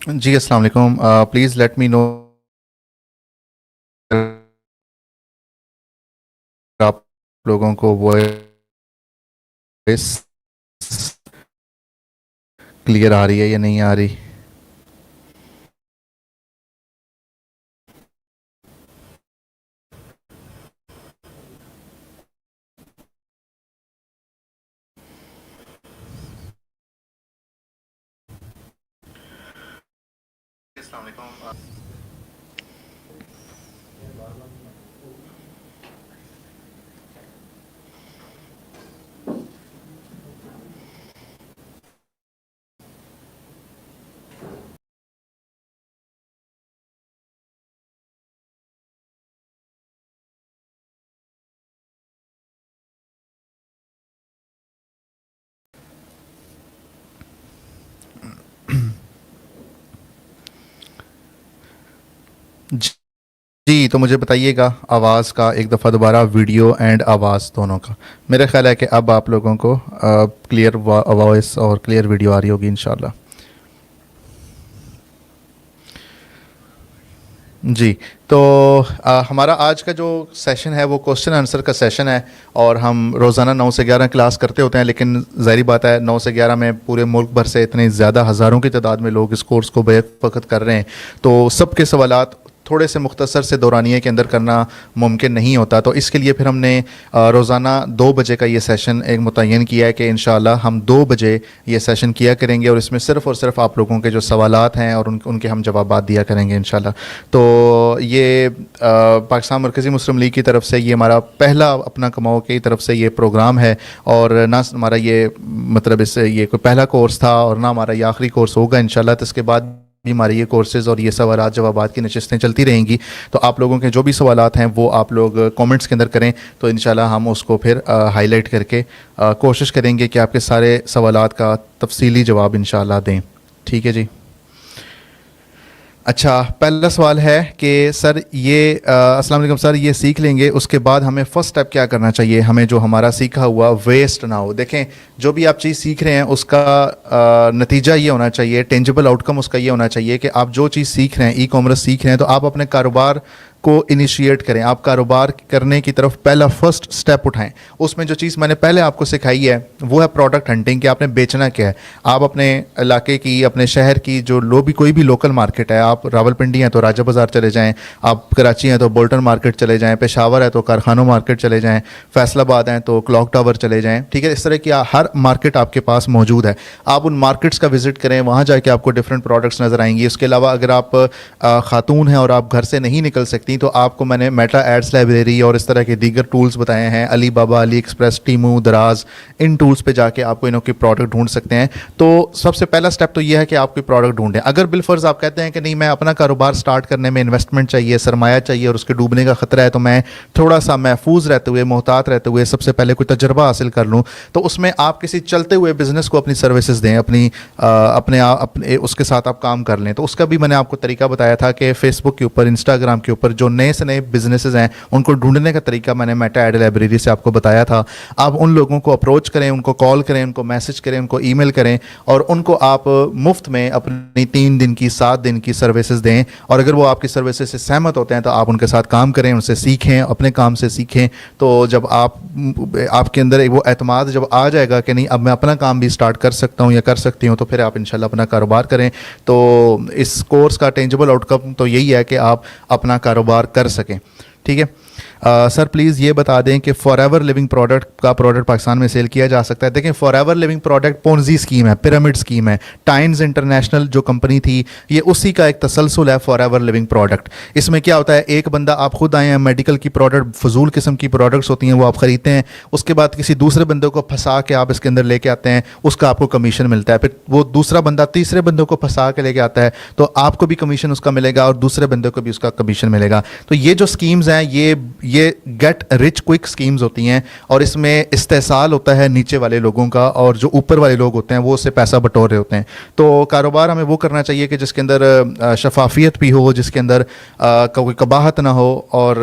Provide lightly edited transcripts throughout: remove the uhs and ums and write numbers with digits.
जी, अस्सलाम वालेकुम। Please let me know आप लोगों को वॉइस क्लियर आ रही है या नहीं आ रही। अस्सलाम वालेकुम। जी, तो मुझे बताइएगा आवाज़ का एक दफ़ा दोबारा, वीडियो एंड आवाज़ दोनों का। मेरा ख्याल है कि अब आप लोगों को क्लियर वॉइस और क्लियर वीडियो आ रही होगी इंशाल्लाह। जी, तो हमारा आज का जो सेशन है वो क्वेश्चन आंसर का सेशन है। और हम रोज़ाना 9 से 11 क्लास करते होते हैं, लेकिन ज़ाहिर बात है 9 से 11 में पूरे मुल्क भर से इतने ज़्यादा हज़ारों की तादाद में लोग इस कोर्स को बैक वक्त कर रहे हैं, तो सबके सवालात थोड़े से मुख्तसर से दौरानिए के अंदर करना मुमकिन नहीं होता। तो इसके लिए फिर हमने रोज़ाना 2 बजे का ये सेशन एक मुतय्यन किया है कि इंशाअल्लाह हम 2 बजे ये सेशन किया करेंगे, और इसमें सिर्फ़ और सिर्फ आप लोगों के जो सवालात हैं और उनके हम जवाबात दिया करेंगे इंशाअल्लाह। तो ये पाकिस्तान मरकज़ी मुस्लिम लीग की तरफ से ये हमारा पहला अपना कमाओ की तरफ से ये प्रोग्राम है, और ना हमारा ये मतलब इससे ये कोई पहला कोर्स था और ना हमारा ये आखिरी कोर्स होगा इंशाल्लाह। तो इसके बाद भी हमारे ये कोर्सेज़ और ये सवालात जवाबात की नशिस्तें चलती रहेंगी। तो आप लोगों के जो भी सवालात हैं वो आप लोग कमेंट्स के अंदर करें, तो इंशाल्लाह हम उसको फिर हाईलाइट करके कोशिश करेंगे कि आपके सारे सवालात का तफसीली जवाब इंशाल्लाह दें। ठीक है जी। अच्छा, पहला सवाल है कि सर ये अस्सलाम वालेकुम सर, ये सीख लेंगे उसके बाद हमें फ़र्स्ट स्टेप क्या करना चाहिए, हमें जो हमारा सीखा हुआ वेस्ट ना हो। देखें, जो भी आप चीज़ सीख रहे हैं उसका नतीजा ये होना चाहिए, टेंजिबल आउटकम उसका ये होना चाहिए कि आप जो चीज़ सीख रहे हैं, ई कॉमर्स सीख रहे हैं, तो आप अपने कारोबार को इनिशिएट करें, आप कारोबार करने की तरफ पहला फर्स्ट स्टेप उठाएं। उसमें जो चीज़ मैंने पहले आपको सिखाई है वो है प्रोडक्ट हंटिंग, कि आपने बेचना क्या है। आप अपने इलाके की, अपने शहर की जो भी कोई भी लोकल मार्केट है, आप रावलपिंडी हैं तो राजा बाज़ार चले जाएं, आप कराची हैं तो बोल्टन मार्केट चले जाएं, पेशावर है तो कारखानों मार्केट चले जाएं, फैसलाबाद हैं तो क्लॉक टावर चले जाएं। ठीक है, इस तरह की हर मार्केट आपके पास मौजूद है। आप उन मार्केट्स का विजिट करें, वहाँ जाके आपको डिफरेंट प्रोडक्ट्स नज़र आएंगी। उसके अलावा अगर आप खातून हैं और आप घर से नहीं निकल सकती, तो आपको मैंने मेटा एड्स लाइब्रेरी और इस तरह के दीगर टूल्स बताए हैं, अली बाबा, अली एक्सप्रेस, टीमू, दराज, इन टूल्स पे जाके आपको इनों के प्रोडक्ट ढूंढ सकते हैं। तो सबसे पहला स्टेप तो ये है कि आप कोई प्रोडक्ट ढूंढें। अगर बिलफर्ज आप कहते हैं कि नहीं, मैं अपना कारोबार स्टार्ट करने में इन्वेस्टमेंट चाहिए, सरमाया चाहिए और उसके डूबने का खतरा है, तो मैं थोड़ा सा महफूज रहते हुए, मोहतात रहते हुए सबसे पहले कोई तजर्बा हासिल कर लूँ, तो उसमें आप किसी चलते हुए बिजनेस को अपनी सर्विसेज दें, अपने उसके साथ आप काम कर लें। तो उसका भी मैंने आपको तरीका बताया था कि फेसबुक के ऊपर, इंस्टाग्राम के ऊपर जो नए से नए बिजनेसेस हैं उनको ढूंढने का तरीका मैंने मेटा एड लाइब्रेरी से आपको बताया था। आप उन लोगों को अप्रोच करें, उनको कॉल करें, उनको मैसेज करें, उनको ईमेल करें, और उनको आप मुफ्त में अपनी 3 दिन की, 7 दिन की सर्विसेज दें। और अगर वो आपकी सर्विसेज से सहमत होते हैं तो आप उनके साथ काम करें, उनसे सीखें, अपने काम से सीखें। तो जब आपके अंदर एक वो एतमाद जब आ जाएगा कि नहीं, अब मैं अपना काम भी स्टार्ट कर सकता हूँ या कर सकती हूँ, तो फिर आप इंशाल्लाह अपना कारोबार करें। तो इस कोर्स का टेंजिबल आउटकम तो यही है कि आप अपना कारोबार कर सकें। ठीक है। सर प्लीज़ ये बता दें कि फॉरएवर लिविंग प्रोडक्ट पाकिस्तान में सेल किया जा सकता है। देखें, forever living product Ponzi scheme है, पिरामिड स्कीम है। टाइम्स इंटरनेशनल जो कंपनी थी, ये उसी का एक तसलसल है फॉरएवर लिविंग प्रोडक्ट। इसमें क्या होता है, एक बंदा, आप खुद आए हैं, मेडिकल की प्रोडक्ट, फजूल किस्म की प्रोडक्ट्स होती हैं वो आप ख़रीदते हैं, उसके बाद किसी दूसरे बंदे को फंसा के आप इसके अंदर लेके आते हैं, उसका आपको कमीशन मिलता है। फिर वो दूसरा बंदा तीसरे बंदे को फंसा के लेके आता है, तो आपको भी कमीशन उसका मिलेगा और दूसरे बंदे को भी उसका कमीशन मिलेगा। तो ये जो स्कीम्स हैं, ये गेट रिच क्विक स्कीम्स होती हैं और इसमें इस्तेहसाल होता है नीचे वाले लोगों का, और जो ऊपर वाले लोग होते हैं वो उससे पैसा बटोर रहे होते हैं। तो कारोबार हमें वो करना चाहिए कि जिसके अंदर शफाफियत भी हो, जिसके अंदर कोई कबाहत ना हो, और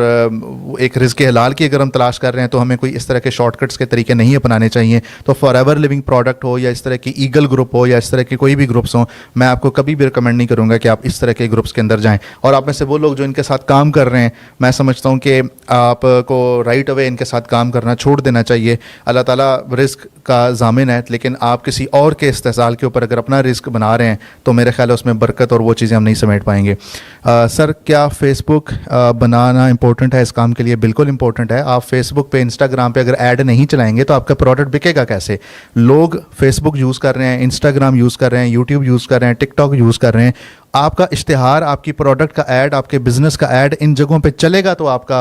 एक रिज़्क़ हलाल की अगर हम तलाश कर रहे हैं तो हमें कोई इस तरह के शॉर्टकट्स के तरीके नहीं अपनाने चाहिए। तो फॉरएवर लिविंग प्रोडक्ट हो या इस तरह की ईगल ग्रुप हो या इस तरह के कोई भी ग्रुप्स हों, मैं आपको कभी भी रिकमेंड नहीं करूँगा कि आप इस तरह के ग्रुप्स के अंदर जाएँ। और आप में से वो लोग जो इनके साथ काम कर रहे हैं, मैं समझता हूँ कि आपको राइट अवे इनके साथ काम करना छोड़ देना चाहिए। अल्लाह ताला रिस्क का ज़ामिन है, लेकिन आप किसी और के इस्तेसाल के ऊपर अगर अपना रिस्क बना रहे हैं तो मेरे ख्याल है उसमें बरकत और वो चीज़ें हम नहीं समेट पाएंगे। सर, क्या फेसबुक बनाना इंपॉर्टेंट है इस काम के लिए? बिल्कुल इंपॉर्टेंट है। आप फेसबुक पे, इंस्टाग्राम पे अगर ऐड नहीं चलाएंगे तो आपका प्रोडक्ट बिकेगा कैसे? लोग फेसबुक यूज़ कर रहे हैं, इंस्टाग्राम यूज़ कर रहे हैं, यूट्यूब यूज़ कर रहे हैं, टिकटॉक यूज़ कर रहे हैं। आपका इश्तिहार, आपकी प्रोडक्ट का ऐड, आपके बिजनेस का ऐड इन जगहों पे चलेगा तो आपका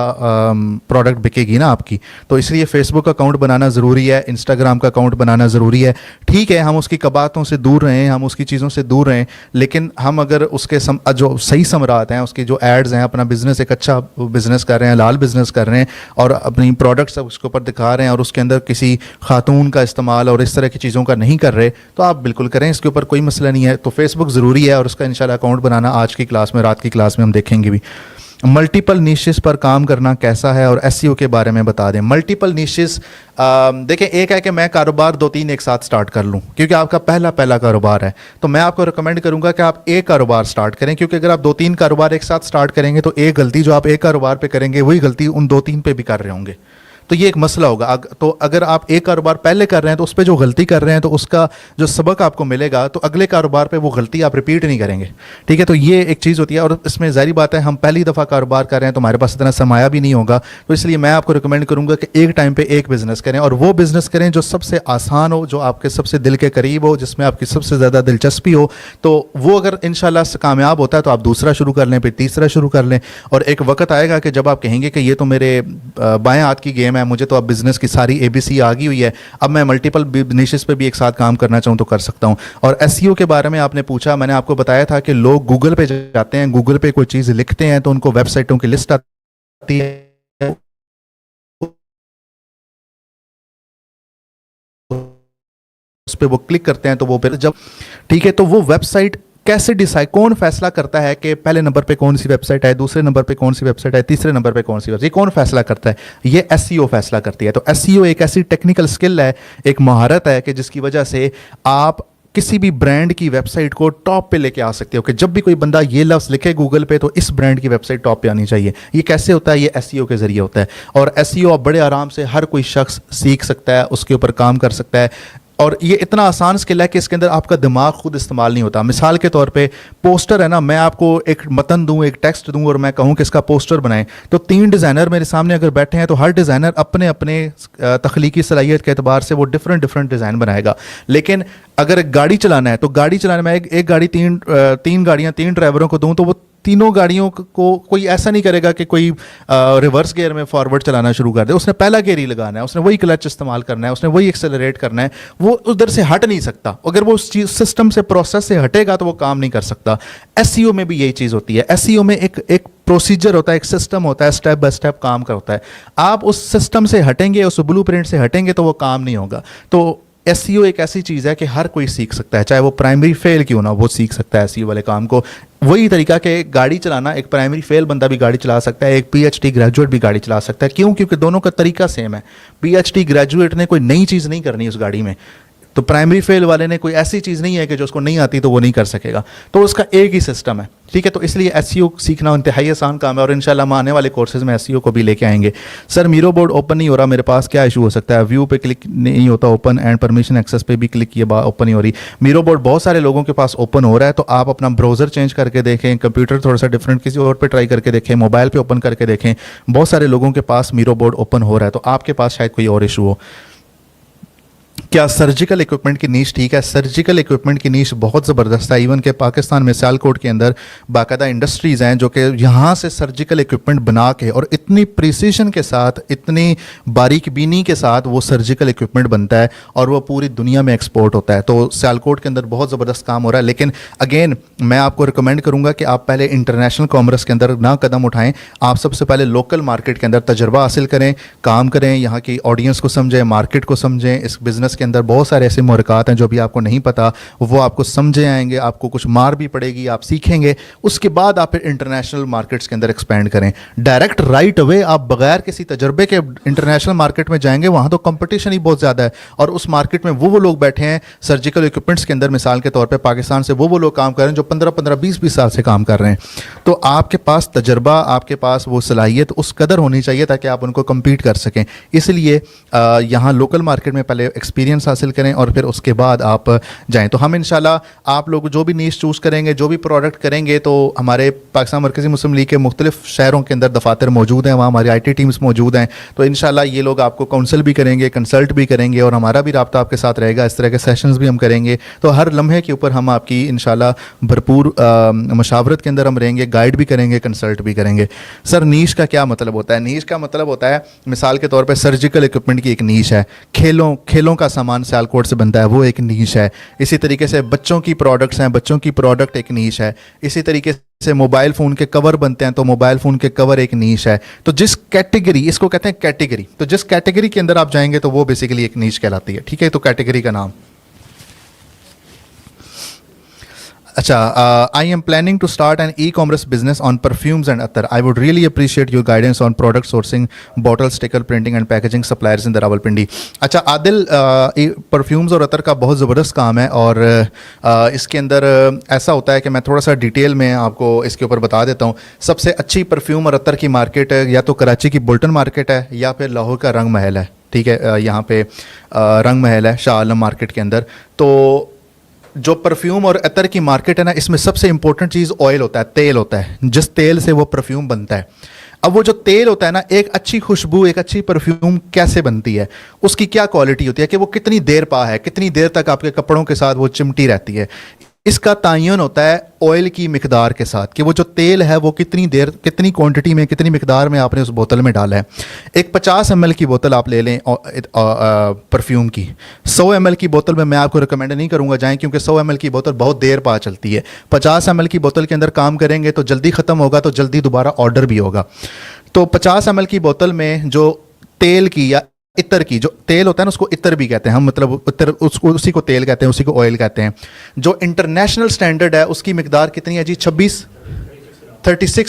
प्रोडक्ट बिकेगी ना आपकी। तो इसलिए फेसबुक अकाउंट बनाना ज़रूरी है, इंस्टाग्राम का अकाउंट बनाना ज़रूरी है। ठीक है, हम उसकी कबातों से दूर रहें, हम उसकी चीज़ों से दूर रहें, लेकिन हम अगर उसके जो सही समरात हैं, उसकी जो एड्स हैं, अपना बिजनेस एक अच्छा बिजनेस कर रहे हैं, हलाल बिजनेस कर रहे हैं और अपनी प्रोडक्ट्स उसके ऊपर दिखा रहे हैं और उसके अंदर किसी खातून का इस्तेमाल और इस तरह की चीज़ों का नहीं कर रहे, तो आप बिल्कुल करें, इसके ऊपर कोई मसला नहीं है। तो फेसबुक ज़रूरी है और उसका इंशाल्लाह अकाउंट बनाना आज की क्लास में, रात की क्लास में हम देखेंगे भी। मल्टीपल निशेस पर काम करना कैसा है और एसईओ के बारे में बता दें। मल्टीपल निशेस, देखें, एक है कि मैं कारोबार 2-3 एक साथ स्टार्ट कर लूं, क्योंकि आपका पहला कारोबार है, तो मैं आपको रिकमेंड करूंगा कि आप एक कारोबार स्टार्ट करें, क्योंकि अगर आप 2-3 कारोबार एक साथ स्टार्ट करेंगे तो एक गलती जो आप एक कारोबार पे करेंगे वही गलती उन 2-3 पे भी कर रहे होंगे, तो ये एक मसला होगा। तो अगर आप एक कारोबार पहले कर रहे हैं तो उस पर जो गलती कर रहे हैं तो उसका जो सबक आपको मिलेगा तो अगले कारोबार पे वो गलती आप रिपीट नहीं करेंगे। ठीक है, तो ये एक चीज़ होती है। और इसमें ज़ाहिर बात है, हम पहली दफ़ा कारोबार कर रहे हैं तो हमारे पास इतना सरमाया भी नहीं होगा, तो इसलिए मैं आपको रिकमेंड करूँगा कि एक टाइम पर एक बिज़नेस करें, और वो बिज़नेस करें जो सबसे आसान हो, जो आपके सबसे दिल के करीब हो, जिसमें आपकी सबसे ज़्यादा दिलचस्पी हो। तो वो अगर इंशाल्लाह कामयाब होता है तो आप दूसरा शुरू कर लें, फिर तीसरा शुरू कर लें, और एक वक्त आएगा कि जब आप कहेंगे कि ये तो मेरे बाएं हाथ की गेम है, मुझे तो अब बिज़नेस की सारी एबीसी आ गई हुई है, अब मैं मल्टीपल निशेस पे भी एक साथ काम करना चाहूँ तो कर सकता हूँ। और एसईओ के बारे में आपने पूछा, मैंने आपको बताया था कि लोग गूगल पे जाते हैं, गूगल पे कोई चीज़ लिखते हैं तो उनको वेबसाइटों की लिस्ट आती है, उस पर वो क्लिक करते हैं तो वो फिर जब, ठीक है, तो वो वेबसाइट कैसे डिसाइड, कौन फैसला करता है कि पहले नंबर पे कौन सी वेबसाइट है, दूसरे नंबर पे कौन सी वेबसाइट है, तीसरे नंबर पे कौन सी वेबसाइट, ये कौन फैसला करता है? ये एसईओ फैसला करती है। तो एसईओ एक ऐसी टेक्निकल स्किल है, एक महारत है कि जिसकी वजह से आप किसी भी ब्रांड की वेबसाइट को टॉप पे लेके आ सकते हो कि जब भी कोई बंदा ये लफ्ज़ लिखे गूगल पे तो इस ब्रांड की वेबसाइट टॉप पे आनी चाहिए। ये कैसे होता है? ये एसईओ के ज़रिए होता है। और एसईओ बड़े आराम से हर कोई शख्स सीख सकता है, उसके ऊपर काम कर सकता है, और ये इतना आसान स्किल है कि इसके अंदर आपका दिमाग खुद इस्तेमाल नहीं होता। मिसाल के तौर पे पोस्टर है ना, मैं आपको एक मतन दूं, एक टेक्स्ट दूं और मैं कहूं कि इसका पोस्टर बनाएं, तो 3 डिज़ाइनर मेरे सामने अगर बैठे हैं तो हर डिज़ाइनर अपने अपने तख्लीकी सलाहियत के एतबार से वो डिफरेंट डिज़ाइन बनाएगा। लेकिन अगर एक गाड़ी चलाना है तो गाड़ी चलाने में एक गाड़ी तीन गाड़ियाँ 3 ड्राइवरों को दूँ तो वो तीनों गाड़ियों को कोई ऐसा नहीं करेगा कि कोई रिवर्स गियर में फॉरवर्ड चलाना शुरू कर दे। उसने पहला गियर ही लगाना है, उसने वही क्लच इस्तेमाल करना है, उसने वही एक्सेलरेट करना है, वो उधर से हट नहीं सकता। अगर वो उस चीज़ सिस्टम से, प्रोसेस से हटेगा तो वो काम नहीं कर सकता। एसईओ में भी यही चीज़ होती है। एसईओ में एक प्रोसीजर होता है, एक सिस्टम होता है, स्टेप बाय स्टेप काम करता है। आप उस सिस्टम से हटेंगे, उस ब्लूप्रिंट से हटेंगे तो वो काम नहीं होगा। तो एसईओ एक ऐसी चीज़ है कि हर कोई सीख सकता है, चाहे वो प्राइमरी फेल क्यों ना, वो सीख सकता है एसईओ वाले काम को। वही तरीका कि गाड़ी चलाना, एक प्राइमरी फेल बंदा भी गाड़ी चला सकता है, एक पीएचडी ग्रेजुएट भी गाड़ी चला सकता है। क्यों? क्योंकि दोनों का तरीका सेम है। पीएचडी ग्रेजुएट ने कोई नई चीज़ नहीं करनी उस गाड़ी में, तो प्राइमरी फेल वाले ने कोई ऐसी चीज़ नहीं है कि जो उसको नहीं आती तो वो नहीं कर सकेगा। तो उसका एक ही सिस्टम है, ठीक है। तो इसलिए एसईओ सीखना इंतहाई आसान काम है और इंशाल्लाह हम आने वाले कोर्सेज में एसईओ को भी लेके आएंगे। सर, मीरो बोर्ड ओपन नहीं हो रहा, मेरे पास क्या इशू हो सकता है? व्यू पे क्लिक नहीं होता ओपन, एंड परमिशन एक्सेस पे भी क्लिक किए ओपन नहीं हो रही। मीरो बोर्ड बहुत सारे लोगों के पास ओपन हो रहा है, तो आप अपना ब्राउज़र चेंज करके देखें, कंप्यूटर थोड़ा सा डिफरेंट किसी और पर ट्राई करके देखें, मोबाइल पर ओपन करके देखें। बहुत सारे लोगों के पास मीरो बोर्ड ओपन हो रहा है, तो आपके पास शायद कोई और इशू हो। क्या सर्जिकल इक्विपमेंट की नीश ठीक है? सर्जिकल इक्विपमेंट की नीश बहुत ज़बरदस्त है। इवन के पाकिस्तान में सियालकोट के अंदर बाकायदा इंडस्ट्रीज़ हैं जो कि यहाँ से सर्जिकल इक्विपमेंट बना के और इतनी प्रिसीशन के साथ, इतनी बारीक बीनी के साथ वो सर्जिकल इक्विपमेंट बनता है और वो पूरी दुनिया में एक्सपोर्ट होता है। तो सियालकोट के अंदर बहुत ज़बरदस्त काम हो रहा है। लेकिन अगेन मैं आपको रिकमेंड करूँगा कि आप पहले इंटरनेशनल कॉमर्स के अंदर ना कदम उठाएँ। आप सबसे पहले लोकल मार्केट के अंदर तजर्बा हासिल करें, काम करें, यहाँ की ऑडियंस को समझें, मार्केट को समझें। इस बिज़नेस के अंदर बहुत सारे ऐसे मुहरकात हैं जो भी आपको नहीं पता, वो आपको समझे आएंगे, आपको कुछ मार भी पड़ेगी, आप सीखेंगे, उसके बाद आप फिर इंटरनेशनल मार्केट्स के अंदर एक्सपेंड करें। डायरेक्ट राइट अवे आप बगैर किसी तजर्बे के इंटरनेशनल मार्केट में जाएंगे, वहाँ तो कंपटीशन ही बहुत ज़्यादा है और उस मार्केट में वो लोग बैठे हैं सर्जिकल इक्विपमेंट्स के अंदर, मिसाल के तौर पर पाकिस्तान से वो लोग काम कर रहे हैं जो 15-15, 20-20 साल से काम कर रहे हैं। तो आपके पास तजर्बा, आपके पास वो सलाहियत उस कदर होनी चाहिए ताकि आप उनको कम्पीट कर सकें। इसलिए यहाँ लोकल मार्केट में पहले एक्सपीरियंस हासिल करें और फिर उसके बाद आप जाएं। तो हम इंशाल्लाह आप लोग जो भी नीश चूज़ करेंगे, जो भी प्रोडक्ट करेंगे, तो हमारे पाकिस्तान मरकज़ी मुस्लिम लीग के मुख्तलिफ शहरों के अंदर दफातर मौजूद हैं, वहाँ हमारी IT टीम्स मौजूद हैं। तो इंशाल्लाह ये लोग आपको काउंसिल भी करेंगे, कंसल्ट भी करेंगे और हमारा भी रब्ता आपके साथ रहेगा। इस तरह के सेशंस भी हम करेंगे। तो हर लम्हे के ऊपर हम आपकी इंशाल्लाह भरपूर मशावरत के अंदर हम रहेंगे, गाइड भी करेंगे, कंसल्ट भी करेंगे। सर नीश का क्या मतलब होता है? नीश का मतलब होता है मिसाल के तौर पर सर्जिकल इक्विपमेंट की एक नीश है, खेलों का सामान सियालकोट से बनता है, वो एक नीश है। इसी तरीके से बच्चों की प्रोडक्ट्स हैं, बच्चों की प्रोडक्ट एक नीश है। इसी तरीके से मोबाइल फ़ोन के कवर बनते हैं, तो मोबाइल फ़ोन के कवर एक नीश है। तो जिस कैटेगरी, इसको कहते हैं कैटेगरी, तो जिस कैटेगरी के अंदर आप जाएंगे तो वो बेसिकली एक नीश कहलाती है। ठीक है, तो कैटेगरी का नाम। अच्छा, I am planning to start an e-commerce business on perfumes and अतर। I would really appreciate your guidance on product sourcing, bottle, sticker, printing and packaging suppliers in the Rawalpindi. अच्छा आदिल, परफ्यूम्स और अतर का बहुत ज़बरदस्त काम है और इसके अंदर ऐसा होता है कि मैं थोड़ा सा डिटेल में आपको इसके ऊपर बता देता हूँ। सबसे अच्छी परफ्यूम और अतर की मार्केट या तो कराची की बुल्टन मार्केट है या फिर लाहौर का रंग महल है। ठीक है, यहाँ पे रंग महल है शाह आलम मार्केट के अंदर। तो जो परफ्यूम और अतर की मार्केट है ना, इसमें सबसे इंपॉर्टेंट चीज़ ऑयल होता है, तेल होता है, जिस तेल से वो परफ्यूम बनता है। अब वो जो तेल होता है ना, एक अच्छी खुशबू, एक अच्छी परफ्यूम कैसे बनती है, उसकी क्या क्वालिटी होती है कि वो कितनी देर पा है, कितनी देर तक आपके कपड़ों के साथ वो चिमटी रहती है। इसका तायन होता है ऑयल की मिकदार के साथ कि वो जो तेल है वो कितनी देर, कितनी क्वांटिटी में, कितनी मिकदार में आपने उस बोतल में डाला है। एक 50 ml की बोतल आप ले लें परफ्यूम की। 100 ml की बोतल में मैं आपको रिकमेंड नहीं करूंगा जाएं, क्योंकि 100 ml की बोतल बहुत देर पा चलती है। 50 ml की बोतल के अंदर काम करेंगे तो जल्दी ख़त्म होगा, तो जल्दी दोबारा ऑर्डर भी होगा। तो 50 ml की बोतल में जो तेल की या इत्र की, जो तेल होता है ना, उसको इत्र भी कहते हैं हम, मतलब इत्र, उसको, उसी को तेल कहते हैं, उसी को ऑयल कहते हैं। जो इंटरनेशनल स्टैंडर्ड है उसकी मिकदार कितनी है जी? 36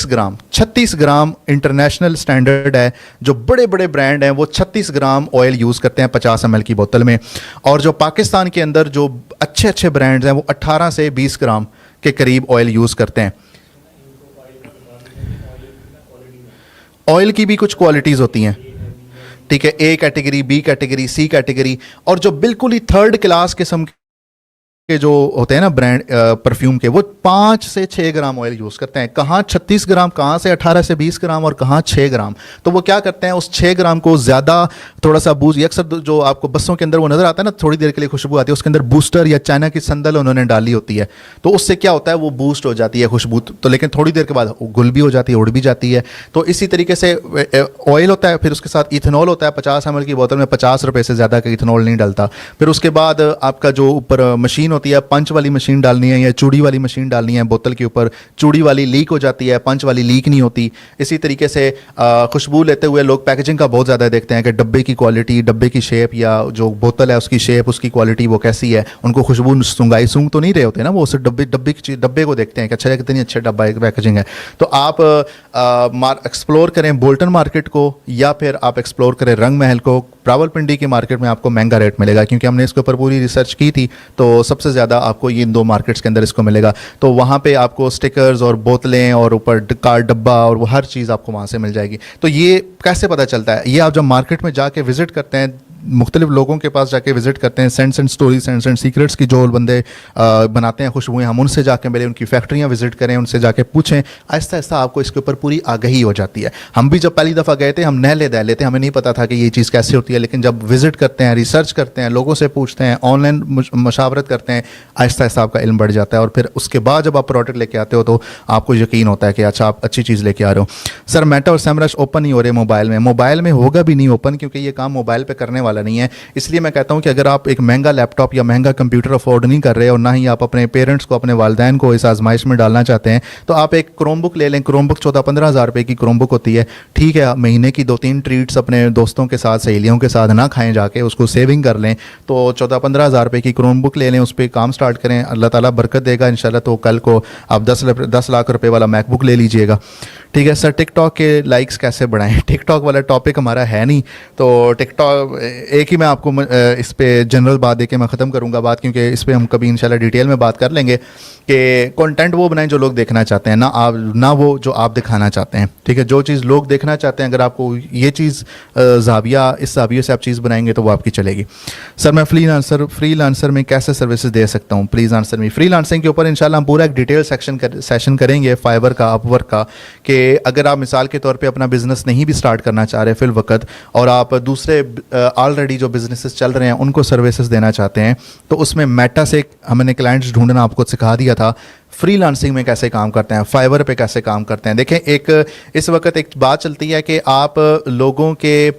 ग्राम। 36 ग्राम इंटरनेशनल स्टैंडर्ड है। जो बड़े बड़े ब्रांड हैं वो 36 ग्राम ऑयल यूज़ करते हैं 50 ml की बोतल में। और जो पाकिस्तान के अंदर जो अच्छे अच्छे ब्रांड्स हैं वो 18 से 20 ग्राम के करीब ऑयल यूज़ करते हैं। ऑयल की भी कुछ क्वालिटीज़ होती हैं। ठीक है, A category, B category, C category, और जो बिल्कुल ही थर्ड क्लास किस्म के जो होते हैं ना ब्रांड परफ्यूम के, वो 5 से 6 ग्राम ऑयल यूज़ करते हैं। कहाँ 36 ग्राम, कहाँ से 18 से 20 ग्राम और कहाँ 6 ग्राम। तो वो क्या करते हैं, उस 6 ग्राम को ज़्यादा थोड़ा सा बूस्ट, अक्सर जो आपको बसों के अंदर वो नज़र आता है ना, थोड़ी देर के लिए खुशबू आती है, उसके अंदर बूस्टर या चाइना की संदल उन्होंने डाली होती है। तो उससे क्या होता है, वो बूस्ट हो जाती है खुशबू, तो लेकिन थोड़ी देर के बाद गुल भी हो जाती है, उड़ भी जाती है। तो इसी तरीके से ऑयल होता है, फिर उसके साथ इथेनॉल होता है। 50 ml की बोतल में 50 रुपये से ज़्यादा का इथेनॉल नहीं डलता। फिर उसके बाद आपका जो ऊपर मशीन होती है, पंच वाली मशीन डालनी है या चूड़ी वाली मशीन डालनी है बोतल के ऊपर, चूड़ी वाली लीक हो जाती है, पंच वाली लीक नहीं होती। इसी तरीके से खुशबू लेते हुए लोग पैकेजिंग का बहुत ज़्यादा देखते हैं कि डब्बे की क्वालिटी, डब्बे की शेप या जो बोतल है उसकी शेप, उसकी क्वालिटी वो कैसी है। उनको खुशबू सूंघ तो नहीं रहे होते ना, वो उस डब्बे को देखते हैं कि अच्छा कितनी अच्छी डब्बा पैकेजिंग है। तो आप एक्सप्लोर करें बोल्टन मार्केट को या फिर आप एक्सप्लोर करें रंग महल को। रावलपिंडी की मार्केट में आपको महंगा रेट मिलेगा, क्योंकि हमने इसके ऊपर पूरी रिसर्च की थी। तो सबसे ज़्यादा आपको ये इन 2 मार्केट्स के अंदर इसको मिलेगा। तो वहाँ पे आपको स्टिकर्स और बोतलें और ऊपर कार डब्बा और वो हर चीज़ आपको वहाँ से मिल जाएगी। तो ये कैसे पता चलता है, ये आप जब मार्केट में जाके विज़िट करते हैं, मुख्तलिफ लोगों के पास जाके विजिट करते हैं, Scents and Stories, Scents and Secrets की जो बंदे बनाते हैं खुशबुएं, हम उनसे जाके मिले, उनकी फैक्ट्रियाँ विजिट करें, उनसे जाके पूछें। आहिस्ता आहिस्ता आपको इसके ऊपर पूरी आगाही हो जाती है। हम भी जब पहली दफ़ा गए थे हम नहले दहले थे, हमें नहीं पता था कि ये चीज़ कैसे होती है, लेकिन जब विजिट करते हैं, रिसर्च करते हैं, लोगों से पूछते हैं, ऑनलाइन मशावरत करते हैं, आहिस्ता आहिस्ता आपका इल्म बढ़ जाता है। और फिर उसके बाद जब आप प्रोडक्ट लेके आते हो तो आपको यकीन होता है कि अच्छा आप अच्छी चीज़ लेके आ रहे हो। सर मेटा और सेमरश ओपन नहीं हो रहे मोबाइल में होगा भी नहीं ओपन, क्योंकि ये काम मोबाइल पे करने वाला नहीं है। इसलिए मैं कहता हूँ कि अगर आप एक महंगा लैपटॉप या महंगा कंप्यूटर अफोर्ड नहीं कर रहे और ना ही आप अपने पेरेंट्स को, अपने वालिदैन को इस आजमाइश में डालना चाहते हैं, तो आप एक क्रोम बुक ले लें। क्रोम बुक 14-15 हज़ार रुपये की क्रोम बुक होती है, ठीक है। महीने की 2-3 ट्रीट्स अपने दोस्तों के साथ, सहेलियों के साथ ना खाएं जाके, उसको सेविंग कर लें। तो 14-15 हज़ार रुपये की क्रोम बुक ले लें, उस पर काम स्टार्ट करें, अल्लाह ताला बरकत देगा इंशाल्लाह। तो कल को आप 10 लाख रुपए वाला मैकबुक ले लीजिएगा, ठीक है। सर टिकटॉक के लाइक्स कैसे बढ़ाएं? टिकटॉक वाला टॉपिक हमारा है नहीं, तो टिकटॉक एक ही मैं आपको इस पे जनरल बात देके मैं ख़त्म करूंगा बात, क्योंकि इस पे हम कभी इंशाल्लाह डिटेल में बात कर लेंगे कि कंटेंट वो बनाएं जो लोग देखना चाहते हैं, ना वो जो आप दिखाना चाहते हैं, ठीक है। जो चीज़ लोग देखना चाहते हैं, अगर आपको ये चीज़ जाविया, इस जाविये से आप चीज़ बनाएंगे तो वो आपकी चलेगी। सर मैं फ्रीलांसर में कैसे सर्विसेज दे सकता हूँ? Please answer me. फ्रीलांसिंग के ऊपर इंशाल्लाह हम पूरा एक डिटेल सेशन करेंगे, फाइवर का, अपवर्क का, कि अगर आप मिसाल के तौर पे अपना बिजनेस नहीं भी स्टार्ट करना चाह रहे फिल वक्त, और आप दूसरे ऑलरेडी जो बिजनेसेस चल रहे हैं उनको सर्विसेज देना चाहते हैं, तो उसमें मेटा से हमने क्लाइंट्स ढूंढना आपको सिखा दिया था। फ्रीलांसिंग में कैसे काम करते हैं, फाइवर पे कैसे काम करते हैं। देखें, एक इस वक्त एक बात चलती है कि आप लोगों के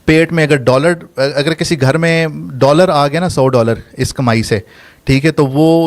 पेट में अगर किसी घर में डॉलर आ गया ना, $100 इस कमाई से, ठीक है, तो वो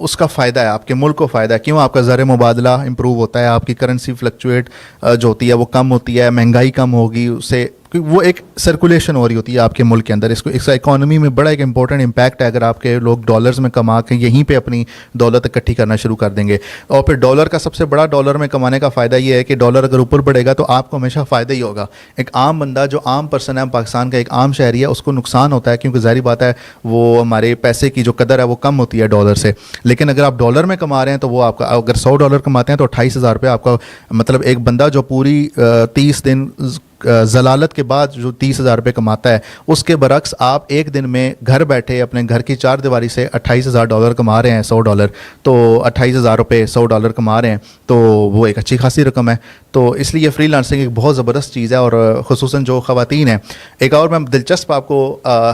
उसका फ़ायदा है, आपके मुल्क को फ़ायदा है। क्यों? आपका ज़र मुबादला इंप्रूव होता है, आपकी करेंसी फ्लक्चुएट जो होती है वो कम होती है, महंगाई कम होगी, उससे वो एक सर्कुलेशन हो रही होती है आपके मुल्क के अंदर। इसका इकॉनमी में बड़ा एक इंपॉर्टेंट इम्पैक्ट है अगर आपके लोग डॉलर्स में कमा के यहीं पे अपनी दौलत इकट्ठी करना शुरू कर देंगे। और फिर डॉलर का सबसे बड़ा डॉलर में कमाने का फ़ायदा ये है कि डॉलर अगर ऊपर बढ़ेगा तो आपको हमेशा फ़ायदा ही होगा। एक आम बंदा, जो आम पर्सन है, पाकिस्तान का एक आम शहरी है, उसको नुकसान होता है, क्योंकि ज़ाहिर बात है वो हमारे पैसे की जो कदर है वो कम होती है डॉलर से। लेकिन अगर आप डॉलर में कमा रहे हैं तो वो आपका, अगर $100 कमाते हैं तो 28,000 रुपये आपका, मतलब एक बंदा जो पूरी 30 दिन जलालत के बाद जो 30,000 रुपये कमाता है, उसके बरक्स आप एक दिन में घर बैठे अपने घर की 4 दीवारी से $28,000 कमा रहे हैं। $100 तो 28,000 रुपये, $100 कमा रहे हैं, तो वो एक अच्छी खासी रकम है। तो इसलिए फ्रीलांसिंग एक बहुत ज़बरदस्त चीज़ है, और ख़ुसूसन जो ख़वातीन हैं। एक और मैं दिलचस्प आपको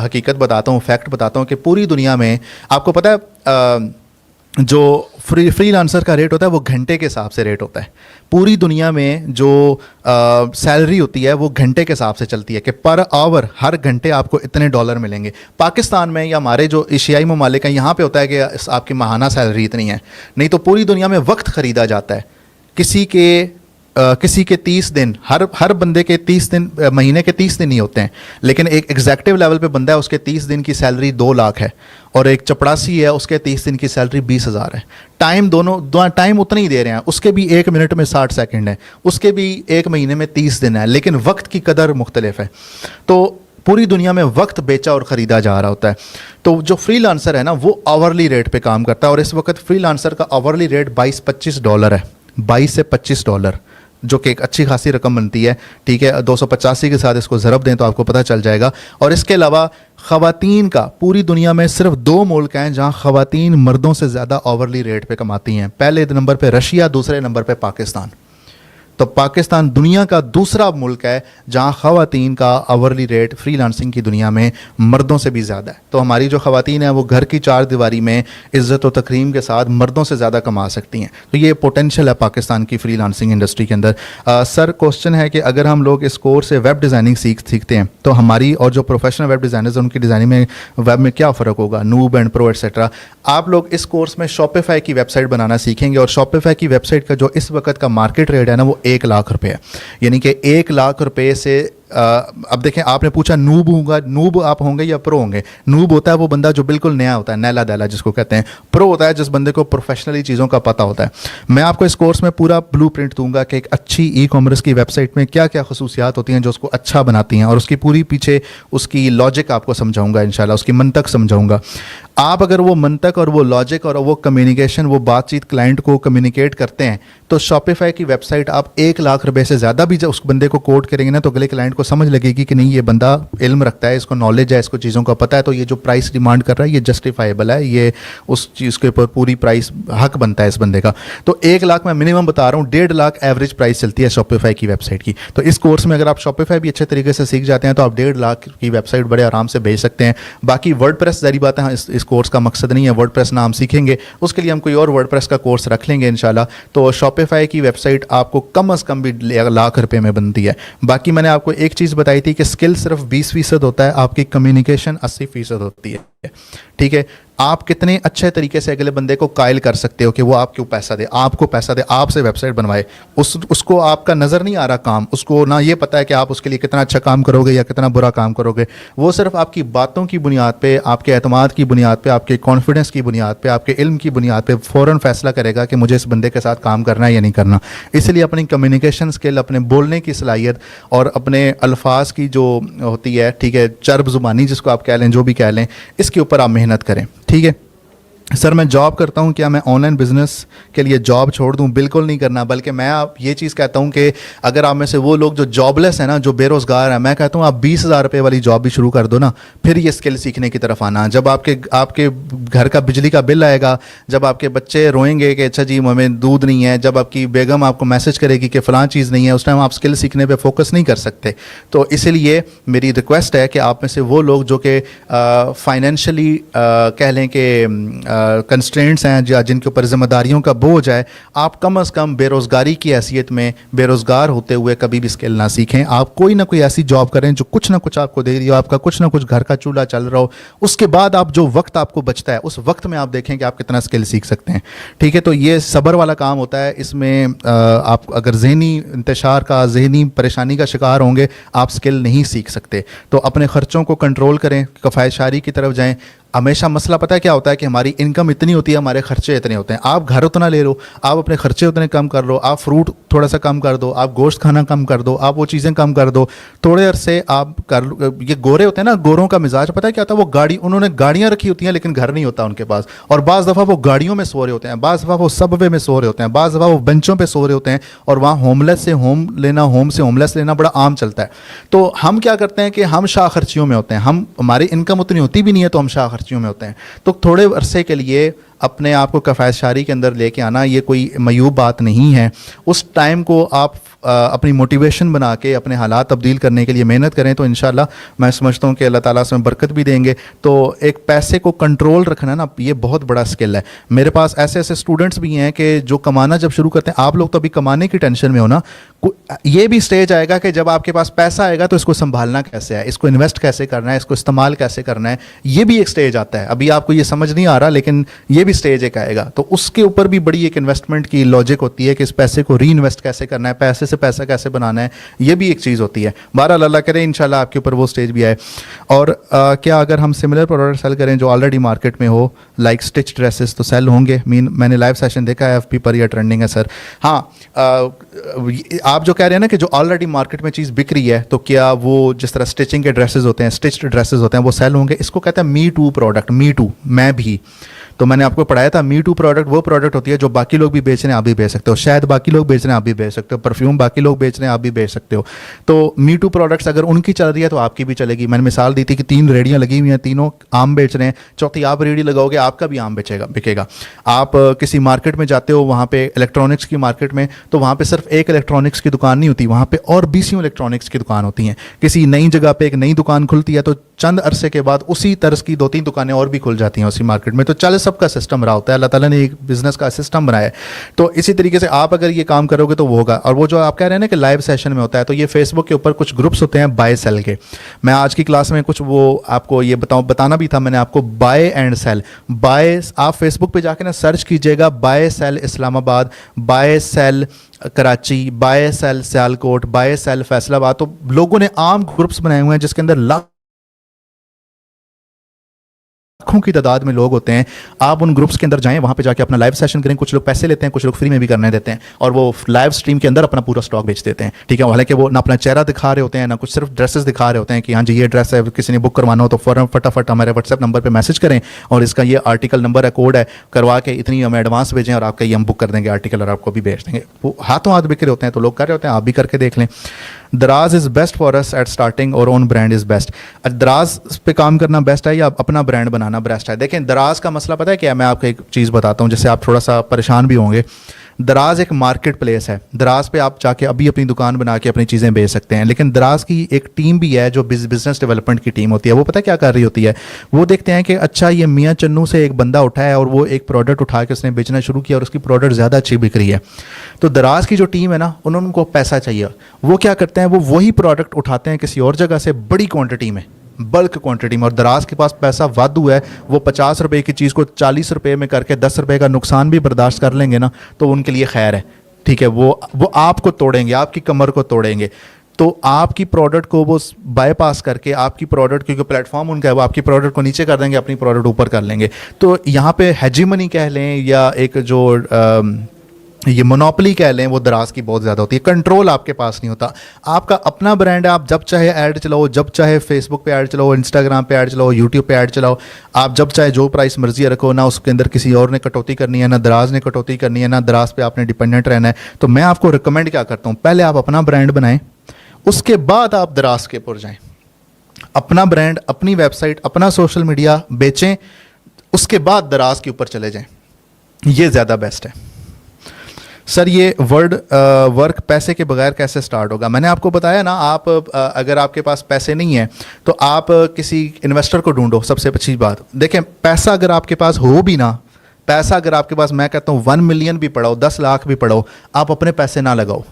हकीकत बताता हूँ, फैक्ट बताता हूँ कि पूरी दुनिया में आपको पता है जो फ्रीलांसर का रेट होता है वो घंटे के हिसाब से रेट होता है। पूरी दुनिया में जो सैलरी होती है वो घंटे के हिसाब से चलती है कि पर आवर, हर घंटे आपको इतने डॉलर मिलेंगे। पाकिस्तान में या हमारे जो एशियाई ममालिक हैं, यहाँ पे होता है कि आपकी माहाना सैलरी इतनी है, नहीं तो पूरी दुनिया में वक्त ख़रीदा जाता है। किसी के 30 दिन, हर बंदे के 30 दिन, महीने के 30 दिन ही होते हैं, लेकिन एक एग्जैक्टिव लेवल पे बंदा है, उसके 30 दिन की सैलरी 2 लाख है, और एक चपड़ासी है, उसके 30 दिन की सैलरी 20,000 है। टाइम दोनों टाइम उतना ही दे रहे हैं, उसके भी 1 मिनट में 60 सेकंड है, उसके भी 1 महीने में 30 दिन है, लेकिन वक्त की कदर मुख्तलिफ है। तो पूरी दुनिया में वक्त बेचा और ख़रीदा जा रहा होता है। तो जो फ्रीलांसर है ना, वो आवर्ली रेट पे काम करता है, और इस वक्त फ्रीलांसर का आवर्ली रेट $22-25 है, $22 से $25, जो कि एक अच्छी खासी रकम बनती है, ठीक है। 285 के साथ इसको ज़रब दें तो आपको पता चल जाएगा। और इसके अलावा ख़वातीन का पूरी दुनिया में सिर्फ 2 मुल्क हैं जहां ख़वातीन मर्दों से ज़्यादा आवर्ली रेट पे कमाती हैं। पहले नंबर पे रशिया, दूसरे नंबर पे पाकिस्तान। तो पाकिस्तान दुनिया का दूसरा मुल्क है जहां ख़वातीन का आवर्ली रेट फ्रीलांसिंग की दुनिया में मर्दों से भी ज़्यादा है। तो हमारी जो ख़वातीन हैं वो घर की 4 दीवारी में इज़्ज़त व तकरीम के साथ मर्दों से ज़्यादा कमा सकती हैं। तो ये पोटेंशियल है पाकिस्तान की फ्रीलांसिंग इंडस्ट्री के अंदर। सर क्वेश्चन है कि अगर हम लोग इस कोर्स से वेब डिज़ाइनिंग सीखते हैं तो हमारी और जो प्रोफेशनल वेब डिज़ाइनर्स हैं उनकी डिज़ाइनिंग में, वेब में क्या फ़र्क होगा, नूब एंड प्रो एट्सेट्रा। आप लोग इस कोर्स में शॉपिफाई की वेबसाइट बनाना सीखेंगे, और शॉपिफाई की वेबसाइट का जो इस वक्त का मार्केट रेट है ना वो 1 लाख रुपये है। यानी कि 1 लाख रुपए से अब देखें, आपने पूछा नूब आप होंगे या प्रो होंगे। नूब होता है वो बंदा जो बिल्कुल नया होता है, नैला दैला जिसको कहते हैं। प्रो होता है जिस बंदे को प्रोफेशनली चीज़ों का पता होता है। मैं आपको इस कोर्स में पूरा ब्लूप्रिंट दूंगा कि एक अच्छी ई कॉमर्स की वेबसाइट में क्या क्या खसूसियात होती हैं जो उसको अच्छा बनाती हैं, और उसकी पूरी पीछे उसकी लॉजिक आपको समझाऊंगा इंशाल्लाह, उसकी मंतक समझाऊंगा। आप अगर वो मंतक और वो लॉजिक और वो कम्युनिकेशन, वो बातचीत क्लाइंट को कम्युनिकेट करते हैं, तो शॉपिफाई की वेबसाइट आप 1 लाख रुपए से ज़्यादा भी जब उस बंदे को कोड करेंगे ना, तो अगले क्लाइंट को समझ लगेगी कि नहीं ये बंदा इल्म रखता है, इसको नॉलेज है, इसको चीज़ों का पता है, तो ये जो प्राइस डिमांड कर रहा है ये जस्टिफाइबल है, ये उस चीज़ के ऊपर पूरी प्राइस हक बनता है इस बंदे का। तो 1 लाख मैं मिनिमम बता रहा हूँ, 1.5 लाख एवरेज प्राइस चलती है शॉपिफाई की वेबसाइट की। तो इस कोर्स में अगर आप शॉपिफाई भी अच्छे तरीके से सीख जाते हैं तो आप 1.5 लाख की वेबसाइट बड़े आराम से भेज सकते हैं। बाकी वर्डप्रेस जारी बात है, इस कोर्स का मकसद नहीं है वर्डप्रेस ना हम सीखेंगे, उसके लिए हम कोई और वर्डप्रेस का कोर्स रख लेंगे इंशाल्लाह। तो शॉपिफाई की वेबसाइट आपको कम से कम भी लाख रुपए में बनती है। बाकी मैंने आपको एक चीज़ बताई थी कि स्किल सिर्फ 20% होता है, आपकी कम्युनिकेशन 80% होती है। ठीक है, आप कितने अच्छे तरीके से अगले बंदे को कायल कर सकते हो कि वो आपको पैसा दे, आपको पैसा दे, आपसे वेबसाइट बनवाए। उसको आपका नज़र नहीं आ रहा काम, उसको ना ये पता है कि आप उसके लिए कितना अच्छा काम करोगे या कितना बुरा काम करोगे। वो सिर्फ आपकी बातों की बुनियाद पे, आपके एतमाद की बुनियाद पे, आपके कॉन्फिडेंस की बुनियाद पे, आपके इल्म की बुनियाद पे फ़ौरन फैसला करेगा कि मुझे इस बंदे के साथ काम करना है या नहीं करना। इसलिए अपनी कम्युनिकेशन स्किल, अपने बोलने की सलाहियत और अपने अल्फाज की जो होती है, ठीक है, चर्ब ज़ुबानी जिसको आप कह लें, जो भी कह लें, इसके ऊपर आप मेहनत करें। ठीक है सर, मैं जॉब करता हूं, क्या मैं ऑनलाइन बिजनेस के लिए जॉब छोड़ दूं? बिल्कुल नहीं करना, बल्कि मैं आप ये चीज़ कहता हूं कि अगर आप में से वो लोग जो जॉबलेस हैं ना, जो बेरोज़गार हैं, मैं कहता हूं आप 20,000 रुपये वाली जॉब भी शुरू कर दो ना, फिर ये स्किल सीखने की तरफ आना। जब आपके घर का बिजली का बिल आएगा, जब आपके बच्चे रोएंगे कि अच्छा जी हमें दूध नहीं है, जब आपकी बेगम आपको मैसेज करेगी कि फ़लाँ चीज़ नहीं है, उस टाइम आप स्किल सीखने पर फोकस नहीं कर सकते। तो इसलिए मेरी रिक्वेस्ट है कि आप में से वो लोग जो कि फाइनेंशियली कह लें कि कंस्ट्रेंट्स हैं, जिनके ऊपर जिम्मेदारियों का बोझ है, आप कम से कम बेरोज़गारी की हैसियत में बेरोज़गार होते हुए कभी भी स्किल ना सीखें। आप कोई ना कोई ऐसी जॉब करें जो कुछ ना कुछ आपको दे रही हो, आपका कुछ ना कुछ घर का चूल्हा चल रहा हो। उसके बाद आप जो वक्त आपको बचता है, उस वक्त में आप देखें कि आप कितना स्किल सीख सकते हैं। ठीक है, तो ये सब्र वाला काम होता है। इसमें आप अगर जहनी इंतशार का, जहनी परेशानी का शिकार होंगे, आप स्किल नहीं सीख सकते। तो अपने ख़र्चों को कंट्रोल करें, कफ़ायशारी की तरफ जाएँ। हमेशा मसला पता है क्या होता है कि हमारी इनकम इतनी होती है, हमारे खर्चे इतने होते हैं। आप घर उतना ले लो, आप अपने खर्चे उतने कम कर लो, आप फ्रूट थोड़ा सा कम कर दो, आप गोश्त खाना कम कर दो, आप वो चीज़ें कम कर दो, थोड़े अरसे आप कर लो। ये गोरे होते हैं ना, गोरों का मिजाज पता है क्या होता है? वो उन्होंने गाड़ियाँ रखी होती हैं लेकिन घर नहीं होता उनके पास, और बाज़ दफ़ा वो गाड़ियों में सो रहे होते हैं, बाज़ दफ़ा वो सबवे में सो रहे होते हैं, बाज़ दफ़ा वो बेंचों पर सो रहे होते हैं, और वहाँ होमलेस से होम लेना, होम से होमलेस लेना बड़ा आम चलता है। तो हम क्या करते हैं कि हम शाह खर्चियों में होते हैं, हमारी इनकम उतनी होती भी नहीं है, तो हम शाह खर्चियों में होते हैं। तो थोड़े अरसे के लिए अपने आप को कफ़ायशारी के अंदर लेके आना, ये कोई मयूब बात नहीं है। उस टाइम को आप अपनी मोटिवेशन बना के अपने हालात तब्दील करने के लिए मेहनत करें, तो इंशाल्लाह मैं समझता हूँ कि अल्लाह ताला उसमें बरकत भी देंगे। तो एक पैसे को कंट्रोल रखना ना, ये बहुत बड़ा स्किल है। मेरे पास ऐसे ऐसे स्टूडेंट्स भी हैं कि जो कमाना जब शुरू करते हैं, आप लोग तो अभी कमाने की टेंशन में हो ना, ये भी स्टेज आएगा कि जब आपके पास पैसा आएगा तो इसको संभालना कैसे है, इसको इन्वेस्ट कैसे करना है, इसको इस्तेमाल कैसे करना है, ये भी एक स्टेज आता है। अभी आपको ये समझ नहीं आ रहा, लेकिन ये भी स्टेज एक आएगा। तो उसके ऊपर भी बड़ी एक इन्वेस्टमेंट की लॉजिक होती है कि इस पैसे को री इन्वेस्ट कैसे करना है, पैसे से पैसा कैसे बनाना है, ये भी एक चीज़ होती है। बहरहाल अल्लाह करे इंशाल्लाह आपके ऊपर वो स्टेज भी आए। और क्या अगर हम सिमिलर प्रोडक्ट सेल करें जो ऑलरेडी मार्केट में हो, लाइक स्टिच ड्रेसेस, तो सेल होंगे? मैंने लाइव सेशन देखा है, FB पर यह ट्रेंडिंग है सर। हाँ, आप जो कह रहे हैं ना कि जो ऑलरेडी मार्केट में चीज़ बिक रही है, तो क्या वो जिस तरह स्टिचिंग के ड्रेसेस होते हैं, स्टिच्ड ड्रेसेस होते हैं, वो सेल होंगे? इसको कहते हैं me too product. Me too, मैं भी। तो मैंने आपको पढ़ाया था, मी टू प्रोडक्ट वो प्रोडक्ट होती है जो बाकी लोग भी बेच रहे हैं, आप भी बेच सकते हो। शायद बाकी लोग बेच रहे हैं, आप भी बेच सकते हो। परफ्यूम बाकी लोग बेच रहे हैं, आप भी बेच सकते हो। तो मी टू प्रोडक्ट्स अगर उनकी चल रही है तो आपकी भी चलेगी। मैंने मिसाल दी थी कि 3 रेडियाँ लगी हुई हैं, तीनों आम बेच रहे हैं, चौथी आप रेडी लगाओगे, आपका भी आम बिकेगा। आप किसी मार्केट में जाते हो, वहाँ पे इलेक्ट्रॉनिक्स की मार्केट में, तो वहाँ पे सिर्फ एक इलेक्ट्रॉनिक्स की दुकान नहीं होती, वहाँ पे और 20 इलेक्ट्रॉनिक्स की दुकान होती हैं। किसी नई जगह पे एक नई दुकान खुलती है, तो चंद अरसे के बाद उसी तर्ज की 2-3 दुकानें और भी खुल जाती हैं उसी मार्केट में। तो चल सबका सिस्टम रहा होता है, अल्लाह ताला ने एक बिजनेस का सिस्टम बनाया है। तो इसी तरीके से आप अगर ये काम करोगे तो वो होगा। और वो जो आप कह रहे हैं ना कि लाइव सेशन में होता है, तो ये फेसबुक के ऊपर कुछ ग्रुप्स होते हैं बाय सेल के। मैं आज की क्लास में कुछ वो आपको ये बताना भी था मैंने आपको, बाय एंड सेल। बाय, आप फेसबुक पे जाके ना सर्च कीजिएगा, buy sell Islamabad, buy sell Karachi, buy sell Sialkot, buy sell Faisalabad. तो लोगों ने आम ग्रुप्स बनाए हुए हैं जिसके अंदर लाखों की तादाद में लोग होते हैं। आप उन ग्रुप्स के अंदर जाएं, वहां पे जाके अपना लाइव सेशन करें। कुछ लोग पैसे लेते हैं, कुछ लोग फ्री में भी करने देते हैं, और वो लाइव स्ट्रीम के अंदर अपना पूरा स्टॉक बेच देते हैं। ठीक है, हालांकि वो ना अपना चेहरा दिखा रहे होते हैं, ना कुछ, सिर्फ ड्रेसेस दिखा रहे होते हैं कि हाँ जी ये ड्रेस है, किसी ने बुक करवाना हो तो फौरन फटाफट हमारे व्हाट्सएप नंबर पर मैसेज करें, और इसका ये आर्टिकल नंबर है, कोड है, करवा के इतनी हमें एडवांस भेजें और आपका ये हम बुक कर देंगे आर्टिकल, और आपको भी भेज देंगे। वो हाथों हाथ बिक रहे होते हैं, तो लोग कर रहे होते हैं, आप भी करके देख लें। दराज is best for us at starting और ओन ब्रांड इज़ बेस्ट। दराज पे काम करना बेस्ट है या अपना ब्रांड बनाना बेस्ट है? देखें, दराज का मसला पता है क्या है? मैं आपको एक चीज़ बताता हूँ जिससे आप थोड़ा सा परेशान भी होंगे। दराज एक मार्केट प्लेस है। दराज पे आप जाके अभी अपनी दुकान बना के अपनी चीज़ें बेच सकते हैं, लेकिन दराज की एक टीम भी है जो बिजनेस डेवलपमेंट की टीम होती है। वो पता है क्या कर रही होती है? वो देखते हैं कि अच्छा ये मियाँ चन्नू से एक बंदा उठा है और वो एक प्रोडक्ट उठा के उसने बेचना शुरू किया और उसकी प्रोडक्ट ज़्यादा अच्छी बिक रही है। तो दराज की जो टीम है ना, उनको पैसा चाहिए। वो क्या करते हैं, वो वही प्रोडक्ट उठाते हैं किसी और जगह से बड़ी क्वान्टिटी में, बल्क क्वांटिटी में। और दराज के पास पैसा वादू है, वो 50 रुपए की चीज़ को 40 रुपए में करके 10 रुपए का नुकसान भी बर्दाश्त कर लेंगे ना, तो उनके लिए खैर है। ठीक है, वो आपको तोड़ेंगे, आपकी कमर को तोड़ेंगे। तो आपकी प्रोडक्ट को वो बाईपास करके आपकी प्रोडक्ट, क्योंकि प्लेटफॉर्म उनका है, वो आपकी प्रोडक्ट को नीचे कर देंगे, अपनी प्रोडक्ट ऊपर कर लेंगे। तो यहाँ पे हेजीमनी कह लें या एक जो ये मोनोपोली कह लें, वो दराज की बहुत ज़्यादा होती है। कंट्रोल आपके पास नहीं होता। आपका अपना ब्रांड है, आप जब चाहे ऐड चलाओ, जब चाहे फेसबुक पे ऐड चलाओ, इंस्टाग्राम पे ऐड चलाओ, यूट्यूब पे ऐड चलाओ। आप जब चाहे जो प्राइस मर्जी रखो, ना उसके अंदर किसी और ने कटौती करनी है, ना दराज ने कटौती करनी है, ना दराज पे आपने डिपेंडेंट रहना है। तो मैं आपको रिकमेंड क्या करता हूँ, पहले आप अपना ब्रांड बनाएं, उसके बाद आप दराज के ऊपर जाएँ। अपना ब्रांड, अपनी वेबसाइट, अपना सोशल मीडिया बेचें, उसके बाद दराज के ऊपर चले जाएँ। ये ज़्यादा बेस्ट है। सर ये वर्क पैसे के बगैर कैसे स्टार्ट होगा? मैंने आपको बताया ना, आप अगर आपके पास पैसे नहीं है तो आप किसी इन्वेस्टर को ढूंढो। सबसे अच्छी बात, देखें, पैसा अगर आपके पास हो भी ना, पैसा अगर आपके पास, मैं कहता हूँ 1 मिलियन भी पड़ाओ, 10 लाख भी पड़ाओ, आप अपने पैसे ना लगाओ।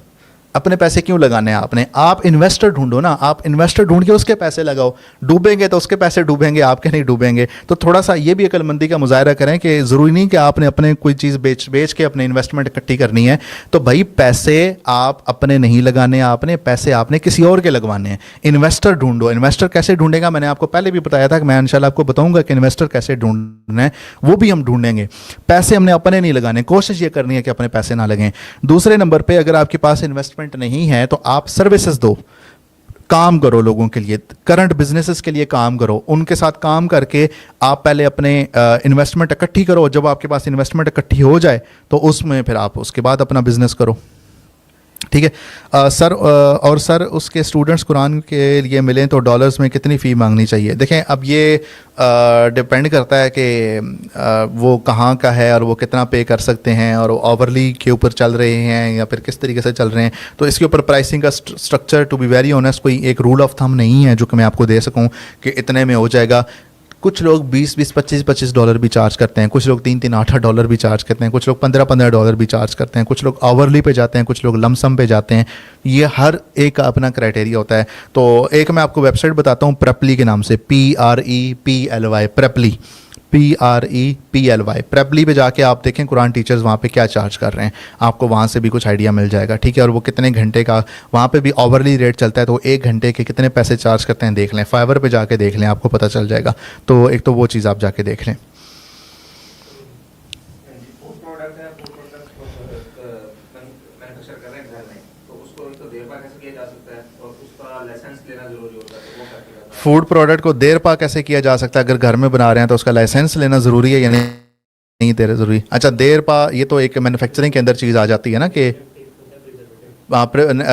अपने पैसे क्यों लगाने हैं आपने? आप इन्वेस्टर ढूंढो ना, आप इन्वेस्टर ढूंढ के उसके पैसे लगाओ। डूबेंगे तो उसके पैसे डूबेंगे, आपके नहीं डूबेंगे। तो थोड़ा सा ये भी अक्लमंदी का मुजाहरा करें कि ज़रूरी नहीं कि आपने अपने कोई चीज़ बेच के अपने इन्वेस्टमेंट इकट्ठी करनी है। तो भाई पैसे आप अपने नहीं लगाने, आपने पैसे आपने किसी और के लगवाने हैं। इन्वेस्टर ढूंढो। इन्वेस्टर कैसे ढूंढेगा, मैंने आपको पहले भी बताया था कि मैं इंशाल्लाह आपको बताऊंगा कि इन्वेस्टर कैसे ढूंढना है, वो भी हम ढूंढेंगे। पैसे हमने अपने नहीं लगाने, कोशिश ये करनी है कि अपने पैसे ना लगें। दूसरे नंबर पर, अगर आपके पास इन्वेस्टमेंट नहीं है तो आप सर्विसेज दो, काम करो लोगों के लिए, करंट बिजनेसेस के लिए काम करो। उनके साथ काम करके आप पहले अपने इन्वेस्टमेंट इकट्ठी करो। जब आपके पास इन्वेस्टमेंट इकट्ठी हो जाए तो उसमें फिर आप उसके बाद अपना बिजनेस करो। ठीक है सर। और सर उसके स्टूडेंट्स कुरान के लिए मिलें तो डॉलर्स में कितनी फ़ी मांगनी चाहिए? देखें, अब ये डिपेंड करता है कि वो कहाँ का है और वो कितना पे कर सकते हैं, और ओवरली के ऊपर चल रहे हैं या फिर किस तरीके से चल रहे हैं। तो इसके ऊपर प्राइसिंग का structure, to be very honest, कोई एक रूल ऑफ थंब नहीं है जो कि मैं आपको दे सकूं कि इतने में हो जाएगा। कुछ लोग 20-20, 25-25 डॉलर भी चार्ज करते हैं, कुछ लोग 3-3, 8-8 डॉलर भी चार्ज करते हैं, कुछ लोग 15-15 डॉलर भी चार्ज करते हैं, कुछ लोग आवरली पे जाते हैं, कुछ लोग लमसम पे जाते हैं। ये हर एक का अपना क्राइटेरिया होता है। तो एक मैं आपको वेबसाइट बताता हूँ, प्रेपली के नाम से, PREPLY, प्रेपली, PREPLY, प्रेपली पे जाके आप देखें कुरान टीचर्स वहाँ पे क्या चार्ज कर रहे हैं, आपको वहाँ से भी कुछ आइडिया मिल जाएगा। ठीक है, और वो कितने घंटे का, वहाँ पे भी ओवरली रेट चलता है, तो 1 घंटे के कितने पैसे चार्ज करते हैं देख लें, फाइवर पे जाके देख लें, आपको पता चल जाएगा। तो एक तो वो चीज़ आप जाके देख लें। फूड प्रोडक्ट को देर पा कैसे किया जा सकता है? अगर घर में बना रहे हैं तो उसका लाइसेंस लेना ज़रूरी है या नहीं तेरे ज़रूरी? अच्छा, देर पा ये तो एक मैन्युफैक्चरिंग के अंदर चीज़ आ जाती है ना, कि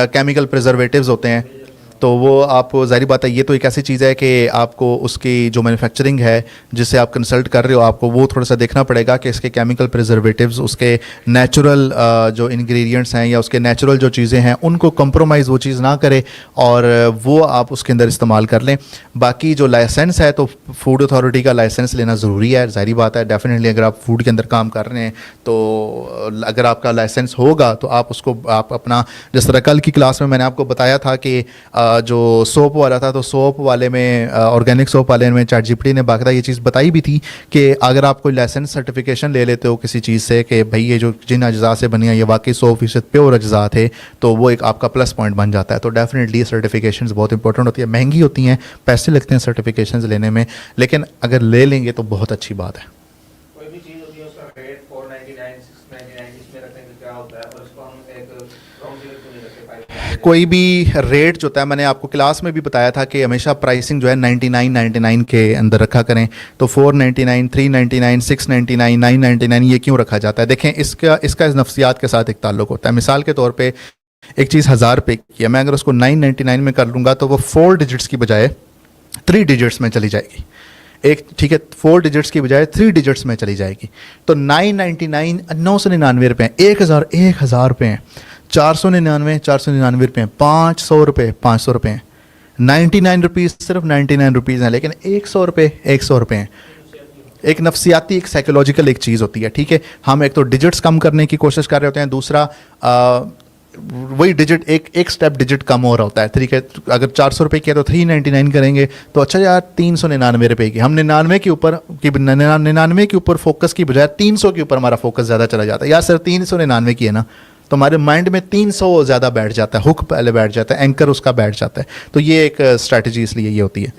केमिकल प्रिजर्वेटिव्स होते हैं। तो वो आपको ज़ाहिर बात है, ये तो एक ऐसी चीज़ है कि आपको उसकी जो मैन्युफैक्चरिंग है जिससे आप कंसल्ट कर रहे हो, आपको वो थोड़ा सा देखना पड़ेगा कि इसके केमिकल प्रिजर्वेटिव्स, उसके नेचुरल जो इंग्रेडिएंट्स हैं या उसके नेचुरल जो चीज़ें हैं उनको कंप्रोमाइज़ वो चीज़ ना करे, और वो आप उसके अंदर इस्तेमाल कर लें। बाकी जो लाइसेंस है, तो फूड अथॉरिटी का लाइसेंस लेना ज़रूरी है, ज़ाहिर बात है। डेफिनेटली अगर आप फूड के अंदर काम कर रहे हैं तो अगर आपका लाइसेंस होगा तो आप उसको, आप अपना, जिस तरह कल की क्लास में मैंने आपको बताया था कि जो सोप वाला था, तो सोप वाले में, ऑर्गेनिक सोप वाले में ChatGPT ने बाकायदा ये चीज़ बताई भी थी कि अगर आप कोई लाइसेंस सर्टिफिकेशन ले लेते हो किसी चीज़ से कि भाई ये जो जिन अज्जा से बनी है ये वाकई 100% प्योर अज्जा थे, तो वो एक आपका प्लस पॉइंट बन जाता है। तो डेफिनेटली सर्टिफिकेशंस बहुत इंपॉर्टेंट होती है, महंगी होती हैं, पैसे लगते हैं सर्टिफिकेशंस लेने में, लेकिन अगर ले लेंगे तो बहुत अच्छी बात है। कोई भी रेट जो होता है, मैंने आपको क्लास में भी बताया था कि हमेशा प्राइसिंग जो है 99 के अंदर रखा करें। तो 499, 399, 699, 999 ये क्यों रखा जाता है? देखें, इसका नफ्सियात के साथ एक ताल्लुक होता है। मिसाल के तौर पे एक चीज़ 1000 रुपये की है, मैं अगर उसको 999 में कर लूँगा तो वो 4 डिजिट्स की बजाय 3 डिजिट्स में चली जाएगी। एक ठीक है, 4 डिजिट्स की बजाय 3 डिजिट्स में चली जाएगी। तो 999 999 रुपये, 1000 रुपये हैं, 499 रुपये, 500 रुपये, 99 रुपीज़ सिर्फ 99 रुपीज़ हैं, लेकिन 100 रुपये हैं। एक नफ्सियाती, एक साइकोलॉजिकल एक चीज़ होती है, ठीक है। हम एक तो डिजिट्स कम करने की कोशिश कर रहे होते हैं, दूसरा वही डिजिट एक स्टेप डिजिट कम हो रहा होता है, ठीक है। अगर 400 रुपये किया तो 399 करेंगे तो अच्छा यार 399 रुपये की, हम 99 के ऊपर फोकस की बजाय 300 के ऊपर हमारा फोकस ज़्यादा चला जाता है। यार सर 399 की है ना, तो हमारे माइंड में 300 ज़्यादा बैठ जाता है, हुक पहले बैठ जाता है, एंकर उसका बैठ जाता है। तो ये एक स्ट्रैटेजी इसलिए ये होती है।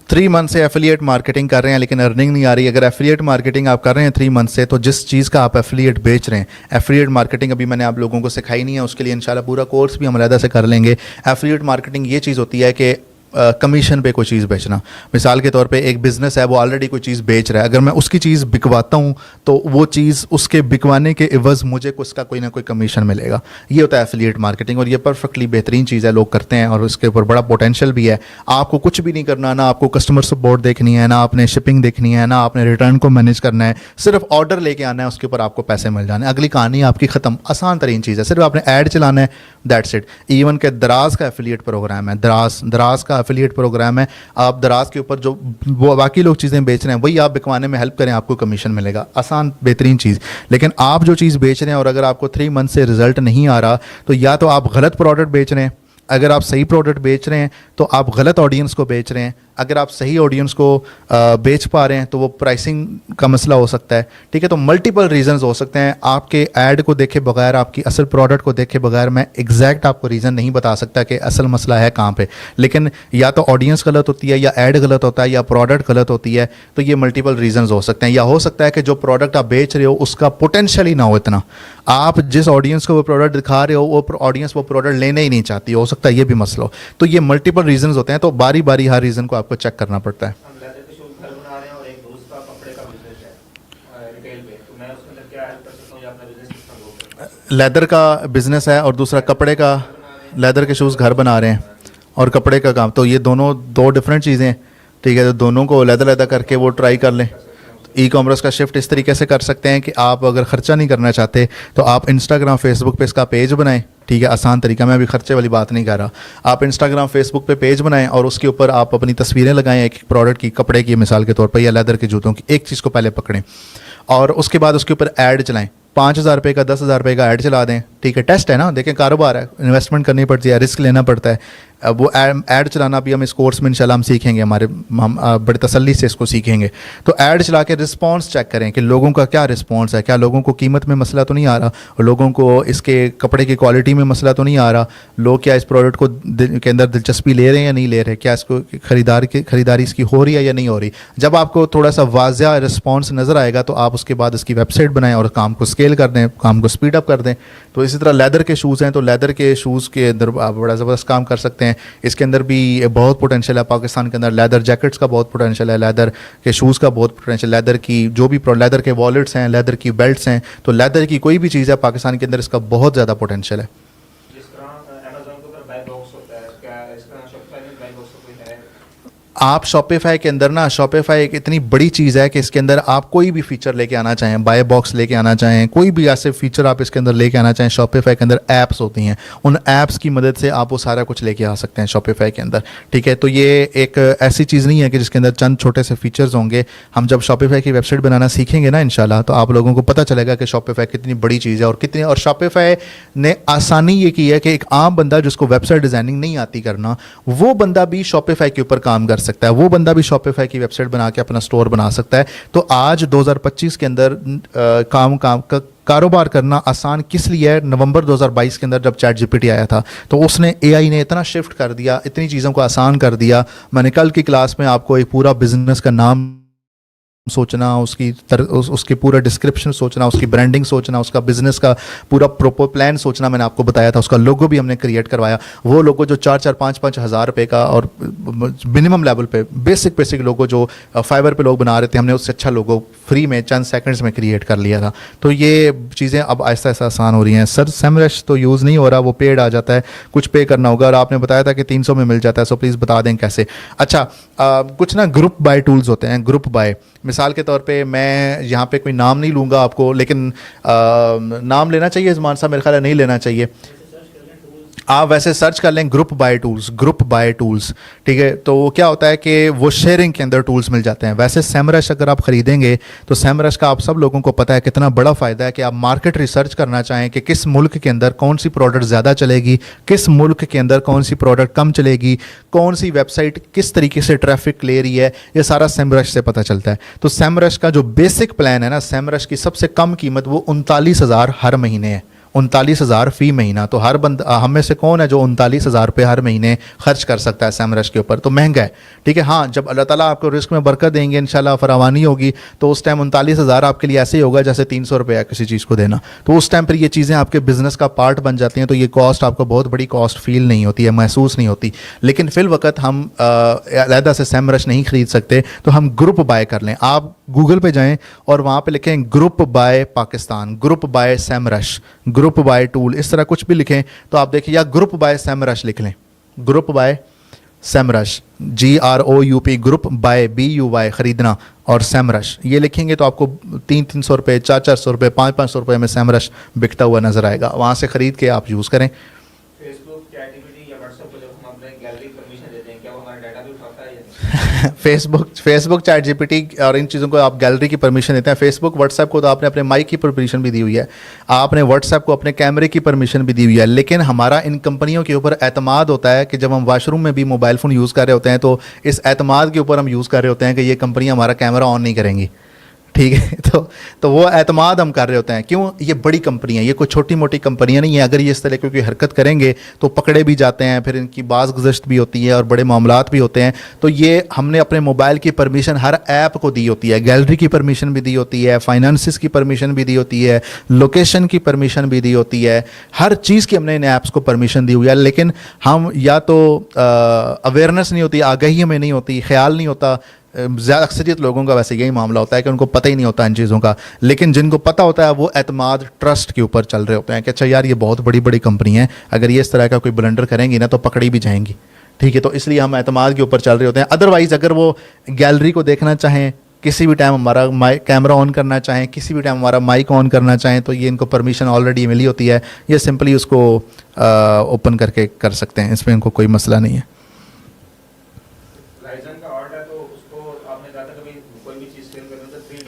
3 मंथ से एफिलिएट मार्केटिंग कर रहे हैं लेकिन अर्निंग नहीं आ रही। अगर एफिलिएट मार्केटिंग आप कर रहे हैं 3 मंथ से, तो जिस चीज़ का आप एफिलिएट बेच रहे हैं, एफिलिएट मार्केटिंग अभी मैंने आप लोगों को सिखाई नहीं है, उसके लिए इंशाल्लाह पूरा कोर्स भी हम अलग से कर लेंगे। एफिलिएट मार्केटिंग ये चीज़ होती है कि कमीशन पे कोई चीज़ बेचना। मिसाल के तौर पे एक बिज़नेस है, वो ऑलरेडी कोई चीज़ बेच रहा है, अगर मैं उसकी चीज़ बिकवाता हूँ तो वो चीज़ उसके बिकवाने के एवज़ मुझे उसका कोई ना कोई कमीशन मिलेगा। ये होता है एफिलिएट मार्केटिंग, और ये परफेक्टली बेहतरीन चीज़ है, लोग करते हैं और इसके ऊपर बड़ा पोटेंशियल भी है। आपको कुछ भी नहीं करना, ना आपको कस्टमर सपोर्ट देखनी है, ना आपने शिपिंग देखनी है, ना आपने रिटर्न को मैनेज करना है, सिर्फ ऑर्डर लेके आना है, उसके ऊपर आपको पैसे मिल जाने, अगली कहानी आपकी ख़त्म। आसान तरीन चीज़ है, सिर्फ आपने ऐड चलाना है, दैट्स इट। इवन के दराज का एफिलिएट प्रोग्राम है, दराज का एफिलिएट प्रोग्राम है। आप दराज के ऊपर जो वो बाकी लोग चीज़ें बेच रहे हैं वही आप बिकवाने में हेल्प करें, आपको कमीशन मिलेगा। आसान बेहतरीन चीज़। लेकिन आप जो चीज़ बेच रहे हैं और अगर आपको 3 मंथ से रिजल्ट नहीं आ रहा, तो या तो आप गलत प्रोडक्ट बेच रहे हैं, अगर आप सही प्रोडक्ट बेच रहे हैं तो आप गलत ऑडियंस को बेच रहे हैं, अगर आप सही ऑडियंस को बेच पा रहे हैं तो वो प्राइसिंग का मसला हो सकता है, ठीक है। तो मल्टीपल रीजंस हो सकते हैं। आपके ऐड को देखे बगैर, आपकी असल प्रोडक्ट को देखे बगैर मैं एग्जैक्ट आपको रीज़न नहीं बता सकता कि असल मसला है कहाँ पे। लेकिन या तो ऑडियंस गलत होती है, या ऐड गलत होता है, या प्रोडक्ट गलत होती है। तो ये मल्टीपल रीजंस हो सकते हैं। या हो सकता है कि जो प्रोडक्ट आप बेच रहे हो उसका पोटेंशियल ही ना हो इतना, आप जिस ऑडियंस को वो प्रोडक्ट दिखा रहे हो वो ऑडियंस वो प्रोडक्ट लेने ही नहीं चाहती, हो सकता है ये भी मसला हो। तो ये मल्टीपल रीजंस होते हैं, तो बारी बारी हर रीज़न को आपको चेक करना पड़ता है। हम लेदर के शूज घर बना रहे हैं और एक दोस्त का कपड़े का बिजनेस है रिटेल पे, तो मैं उसके अंदर क्या हेल्प कर सकता हूँ या अपना बिजनेस किस तरह ग्रो कर सकता हूँ? लेदर का बिजनेस है और दूसरा कपड़े का, लेदर के शूज़ घर बना रहे हैं और कपड़े का काम, तो ये दोनों दो डिफरेंट चीज़ें हैं, ठीक है। तो दोनों को लदा करके वो ट्राई कर लें। ई कॉमर्स का शिफ्ट इस तरीके से कर सकते हैं कि आप अगर ख़र्चा नहीं करना चाहते तो आप इंस्टाग्राम फेसबुक पे इसका पेज बनाएं, ठीक है। आसान तरीका, मैं अभी खर्चे वाली बात नहीं कर रहा। आप इंस्टाग्राम फेसबुक पे पेज बनाएं और उसके ऊपर आप अपनी तस्वीरें लगाएं, एक प्रोडक्ट की, कपड़े की मिसाल के तौर पर, या लेदर के जूतों की, एक चीज़ को पहले पकड़ें और उसके बाद उसके ऊपर ऐड चलाएं। 5,000 रुपये का, 10,000 रुपये का ऐड चला दें, ठीक है। टेस्ट है ना, देखें कारोबार है, इन्वेस्टमेंट करनी पड़ती है, रिस्क लेना पड़ता है। अब वो ऐड चलाना भी हम इस कोर्स में इंशाल्लाह हम सीखेंगे, हम बड़े तसल्ली से इसको सीखेंगे। तो ऐड चला के रिस्पॉन्स चेक करें कि लोगों का क्या रिस्पॉन्स है, क्या लोगों को कीमत में मसला तो नहीं आ रहा, और लोगों को इसके कपड़े की क्वालिटी में मसला तो नहीं आ रहा, लोग क्या इस प्रोडक्ट को के अंदर दिलचस्पी ले रहे हैं या नहीं ले रहे, क्या इसको खरीदारी इसकी हो रही है या नहीं हो रही। जब आपको थोड़ा सा वाज़िया रिस्पॉन्स नज़र आएगा तो आप उसके बाद इसकी वेबसाइट बनाएं और काम को स्केल कर दें, काम को स्पीड अप कर दें। तो इसी तरह लेदर के शूज़ हैं, तो लेदर के शूज़ के अंदर आप बड़ा ज़बरदस्त काम कर सकते हैं। इसके अंदर भी बहुत पोटेंशियल है। पाकिस्तान के अंदर लेदर जैकेट्स का बहुत पोटेंशियल है, लेदर के शूज़ का बहुत पोटेंशियल, लेदर की जो भी लेदर के वॉलेट्स हैं, लेदर की बेल्ट्स हैं, तो लेदर की कोई भी चीज़ है पाकिस्तान के अंदर, इसका बहुत ज़्यादा पोटेंशियल है। जिस तरह अमेज़न के ऊपर बाय बॉक्स होता है, क्या इस तरह शॉपिफाई में बाय बॉक्स कोई है? आप शॉपिफाई के अंदर ना, शॉपिफाई एक इतनी बड़ी चीज़ है कि इसके अंदर आप कोई भी फीचर लेके आना चाहें, बाय बॉक्स लेके आना चाहें, कोई भी ऐसे फीचर आप इसके अंदर लेके आना चाहें, शॉपिफाई के अंदर ऐप्स होती हैं, उन ऐप्स की मदद से आप वो सारा कुछ लेके आ सकते हैं शॉपिफाई के अंदर, ठीक है। तो ये एक ऐसी चीज़ नहीं है कि जिसके अंदर चंद छोटे से फीचर्स होंगे। हम जब शॉपिफाई की वेबसाइट बनाना सीखेंगे ना इंशाल्लाह, तो आप लोगों को पता चलेगा कि शॉपिफाई कितनी बड़ी चीज़ है और कितनी, और शॉपिफाई ने आसानी ये की है कि एक आम बंदा जिसको वेबसाइट डिज़ाइनिंग नहीं आती करना, वो बंदा भी शॉपिफाई के ऊपर काम कर सकता है, वो बंदा भी शॉपिफाई की वेबसाइट बना के अपना स्टोर बना सकता है। तो आज 2025 के अंदर कारोबार करना आसान किस लिए है? नवंबर 2022 के अंदर जब चैट जीपीटी आया था तो उसने, एआई ने इतना शिफ्ट कर दिया, इतनी चीज़ों को आसान कर दिया। मैंने कल की क्लास में आपको एक पूरा बिजनेस का नाम सोचना, उसकी पूरा डिस्क्रिप्शन सोचना, उसकी ब्रांडिंग सोचना, उसका बिजनेस का पूरा प्रॉपर प्लान सोचना, मैंने आपको बताया था। उसका लोगो भी हमने क्रिएट करवाया, वो लोगो जो 4-4, 5-5 हज़ार रुपये का और मिनिमम लेवल पे बेसिक लोगो जो फाइवर पे लोग बना रहे थे, हमने उससे अच्छा लोगो फ्री में चंद सेकंड्स में क्रिएट कर लिया था। तो ये चीज़ें अब आहिस्ता आहिस्ता आसान हो रही हैं। सर सेमरश तो यूज़ नहीं हो रहा, वो पेड आ जाता है, कुछ पे करना होगा, और आपने बताया था कि 300 में मिल जाता है, सो प्लीज़ बता दें कैसे। अच्छा, कुछ ना ग्रुप बाय टूल्स होते हैं, ग्रुप बाय। मिसाल के तौर पे मैं यहाँ पे कोई नाम नहीं लूँगा आपको, लेकिन नाम लेना चाहिए ज़मान साहब, मेरे ख्याल है नहीं लेना चाहिए। आप वैसे सर्च कर लें ग्रुप बाय टूल्स, ठीक है। तो क्या होता है कि वो शेयरिंग के अंदर टूल्स मिल जाते हैं। वैसे सेमरश अगर आप ख़रीदेंगे तो सेमरश का आप सब लोगों को पता है कितना बड़ा फ़ायदा है कि आप मार्केट रिसर्च करना चाहें कि किस मुल्क के अंदर कौन सी प्रोडक्ट ज़्यादा चलेगी, किस मुल्क के अंदर कौन सी प्रोडक्ट कम चलेगी, कौन सी वेबसाइट किस तरीके से ट्रैफिक ले रही है, ये सारा सेमरश से पता चलता है। तो सेमरश का जो बेसिक प्लान है ना, सेमरश की सबसे कम कीमत वो 39,000 हर महीने है, 39,000 फ़ी महीना। तो हर हम में से कौन है जो 39,000 रुपये हर महीने खर्च कर सकता है सेमरश के ऊपर? तो महंगा है, ठीक है। हाँ, जब अल्लाह ताला आपको रिस्क में बरकत देंगे, इंशाल्लाह फरावानी होगी, तो उस टाइम 39,000 आपके लिए ऐसे ही होगा जैसे 300 रुपये किसी चीज़ को देना। तो उस टाइम पर ये चीज़ें आपके बिज़नेस का पार्ट बन जाती हैं, तो ये कॉस्ट आपको बहुत बड़ी कॉस्ट फील नहीं होती है, महसूस नहीं होती। लेकिन फिल वक्त हम अलहदा से सेमरश नहीं ख़रीद सकते, तो हम ग्रुप बाय कर लें। आप गूगल पे जाएं और वहाँ पे लिखें group by Pakistan, group by Semrush, group by tool, इस तरह कुछ भी लिखें तो आप देखिए, या ग्रुप बाय सेमरश लिख लें, group by Semrush, GROUP, group by BUY ख़रीदना, और सेमरश ये लिखेंगे तो आपको 300-300 रुपये, 400-400 रुपये, 500-500 रुपये में सेमरश बिकता हुआ नज़र आएगा। वहाँ से ख़रीद के आप यूज़ करें। फेसबुक, चैटजीपीटी या व्हाट्सएप को जब हम अपने गैलरी परमिशन देते हैं, क्या वो हमारा डाटा भी उठाता है या नहीं? फेसबुक चैटजीपीटी और इन चीज़ों को आप गैलरी की परमिशन देते हैं। फेसबुक व्हाट्सएप को तो आपने अपने माइक की परमिशन भी दी हुई है, आपने व्हाट्सएप को अपने कैमरे की परमिशन भी दी हुई है। लेकिन हमारा इन कंपनियों के ऊपर एतमाद होता है कि जब हम वॉशरूम में भी मोबाइल फ़ोन यूज़ कर रहे होते हैं, तो इस एतमाद के ऊपर हम यूज़ कर रहे होते हैं कि ये कंपनियाँ हमारा कैमरा ऑन नहीं करेंगी, ठीक है। तो वो एतमाद हम कर रहे होते हैं। क्यों? ये बड़ी कंपनियाँ, ये कोई छोटी मोटी कंपनियाँ नहीं है। अगर ये इस तरह की कोई हरकत करेंगे तो पकड़े भी जाते हैं, फिर इनकी बाज़ गुज़श्त भी होती है और बड़े मामलात भी होते हैं। तो ये हमने अपने मोबाइल की परमिशन हर ऐप को दी होती है, गैलरी की परमिशन भी दी होती है, फाइनेंसिस की परमिशन भी दी होती है, लोकेशन की परमिशन भी दी होती है, हर चीज़ की हमने इन ऐप्स को परमिशन दी हुई है। लेकिन हम या तो अवेयरनेस नहीं होती, आगाही हमें नहीं होती, ख्याल नहीं होता। ज़्यादा अक्सरियत लोगों का वैसे यही मामला होता है कि उनको पता ही नहीं होता इन चीज़ों का। लेकिन जिनको पता होता है वो एतमाद ट्रस्ट के ऊपर चल रहे होते हैं कि अच्छा यार ये बहुत बड़ी बड़ी कंपनी है, अगर ये इस तरह का कोई ब्लंडर करेंगी ना तो पकड़ी भी जाएंगी, ठीक है। तो इसलिए हम एतमाद के ऊपर चल रहे होते हैं। अदरवाइज़ अगर वो गैलरी को देखना चाहें, किसी भी टाइम हमारा कैमरा ऑन करना चाहें, किसी भी टाइम हमारा माइक ऑन करना चाहें, तो ये इनको परमिशन ऑलरेडी मिली होती है, ये सिंपली उसको ओपन करके कर सकते हैं, इसमें इनको कोई मसला नहीं है।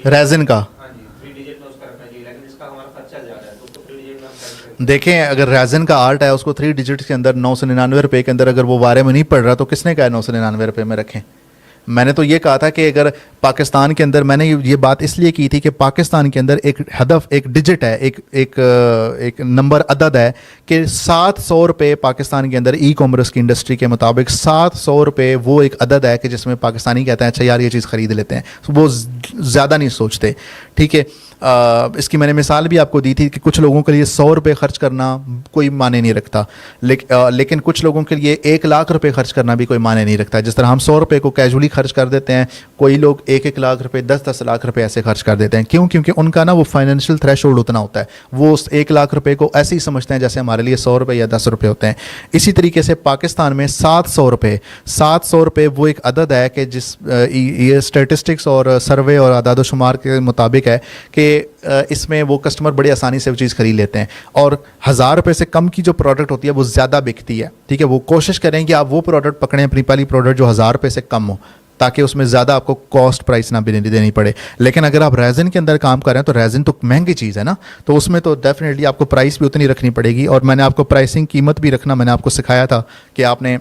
रेज़न का देखें, अगर रेज़न का आर्ट है उसको 3 डिजिट के अंदर 999 रुपये के अंदर अगर वो वारे में नहीं पड़ रहा, तो किसने कहा 999 रुपये में रखें? मैंने तो ये कहा था कि अगर पाकिस्तान के अंदर, मैंने ये बात इसलिए की थी कि पाकिस्तान के अंदर एक हदफ, एक डिजिट है, एक नंबर अदद है कि 700 रुपये पाकिस्तान के अंदर ई कॉमर्स की इंडस्ट्री के मुताबिक 700 रुपये वो एक अदद है कि जिसमें पाकिस्तानी कहते हैं अच्छा यार ये चीज़ ख़रीद लेते हैं, वो ज़्यादा नहीं सोचते, ठीक है। इसकी मैंने मिसाल भी आपको दी थी कि कुछ लोगों के लिए 100 रुपये खर्च करना कोई माने नहीं रखता, लेकिन कुछ लोगों के लिए 1 लाख रुपये खर्च करना भी कोई माने नहीं रखता। जिस तरह हम 100 रुपये को कैजुअली खर्च कर देते हैं, कोई लोग 1-1 लाख रुपये, 10-10 लाख रुपये ऐसे खर्च कर देते हैं। क्यों? क्योंकि उनका ना वो फाइनेंशियल थ्रेशोल्ड उतना होता है, वो उस 1 लाख रुपये को ऐसे ही समझते हैं जैसे हमारे लिए 100 रुपये या 10 रुपये होते हैं। इसी तरीके से पाकिस्तान में 700 रुपये वो एक अदद है कि जिस ये स्टेटिस्टिक्स और सर्वे और आदाद-ओ-शुमार के मुताबिक है कि इसमें वो कस्टमर बड़ी आसानी से वो चीज़ खरीद लेते हैं। और 1000 रुपये से कम की जो प्रोडक्ट होती है वो ज़्यादा बिकती है, ठीक है। वो कोशिश करें कि आप वो प्रोडक्ट पकड़ें, अपनी पहली प्रोडक्ट जो 1000 रुपये से कम हो, ताकि उसमें ज़्यादा आपको कॉस्ट प्राइस ना देनी पड़े। लेकिन अगर आप रेज़न के अंदर काम कर रहे हैं तो रेज़न तो महंगी चीज़ है ना, तो उसमें तो डेफिनेटली आपको प्राइस भी उतनी रखनी पड़ेगी। और मैंने आपको प्राइसिंग कीमत भी रखना मैंने आपको सिखाया था कि आपने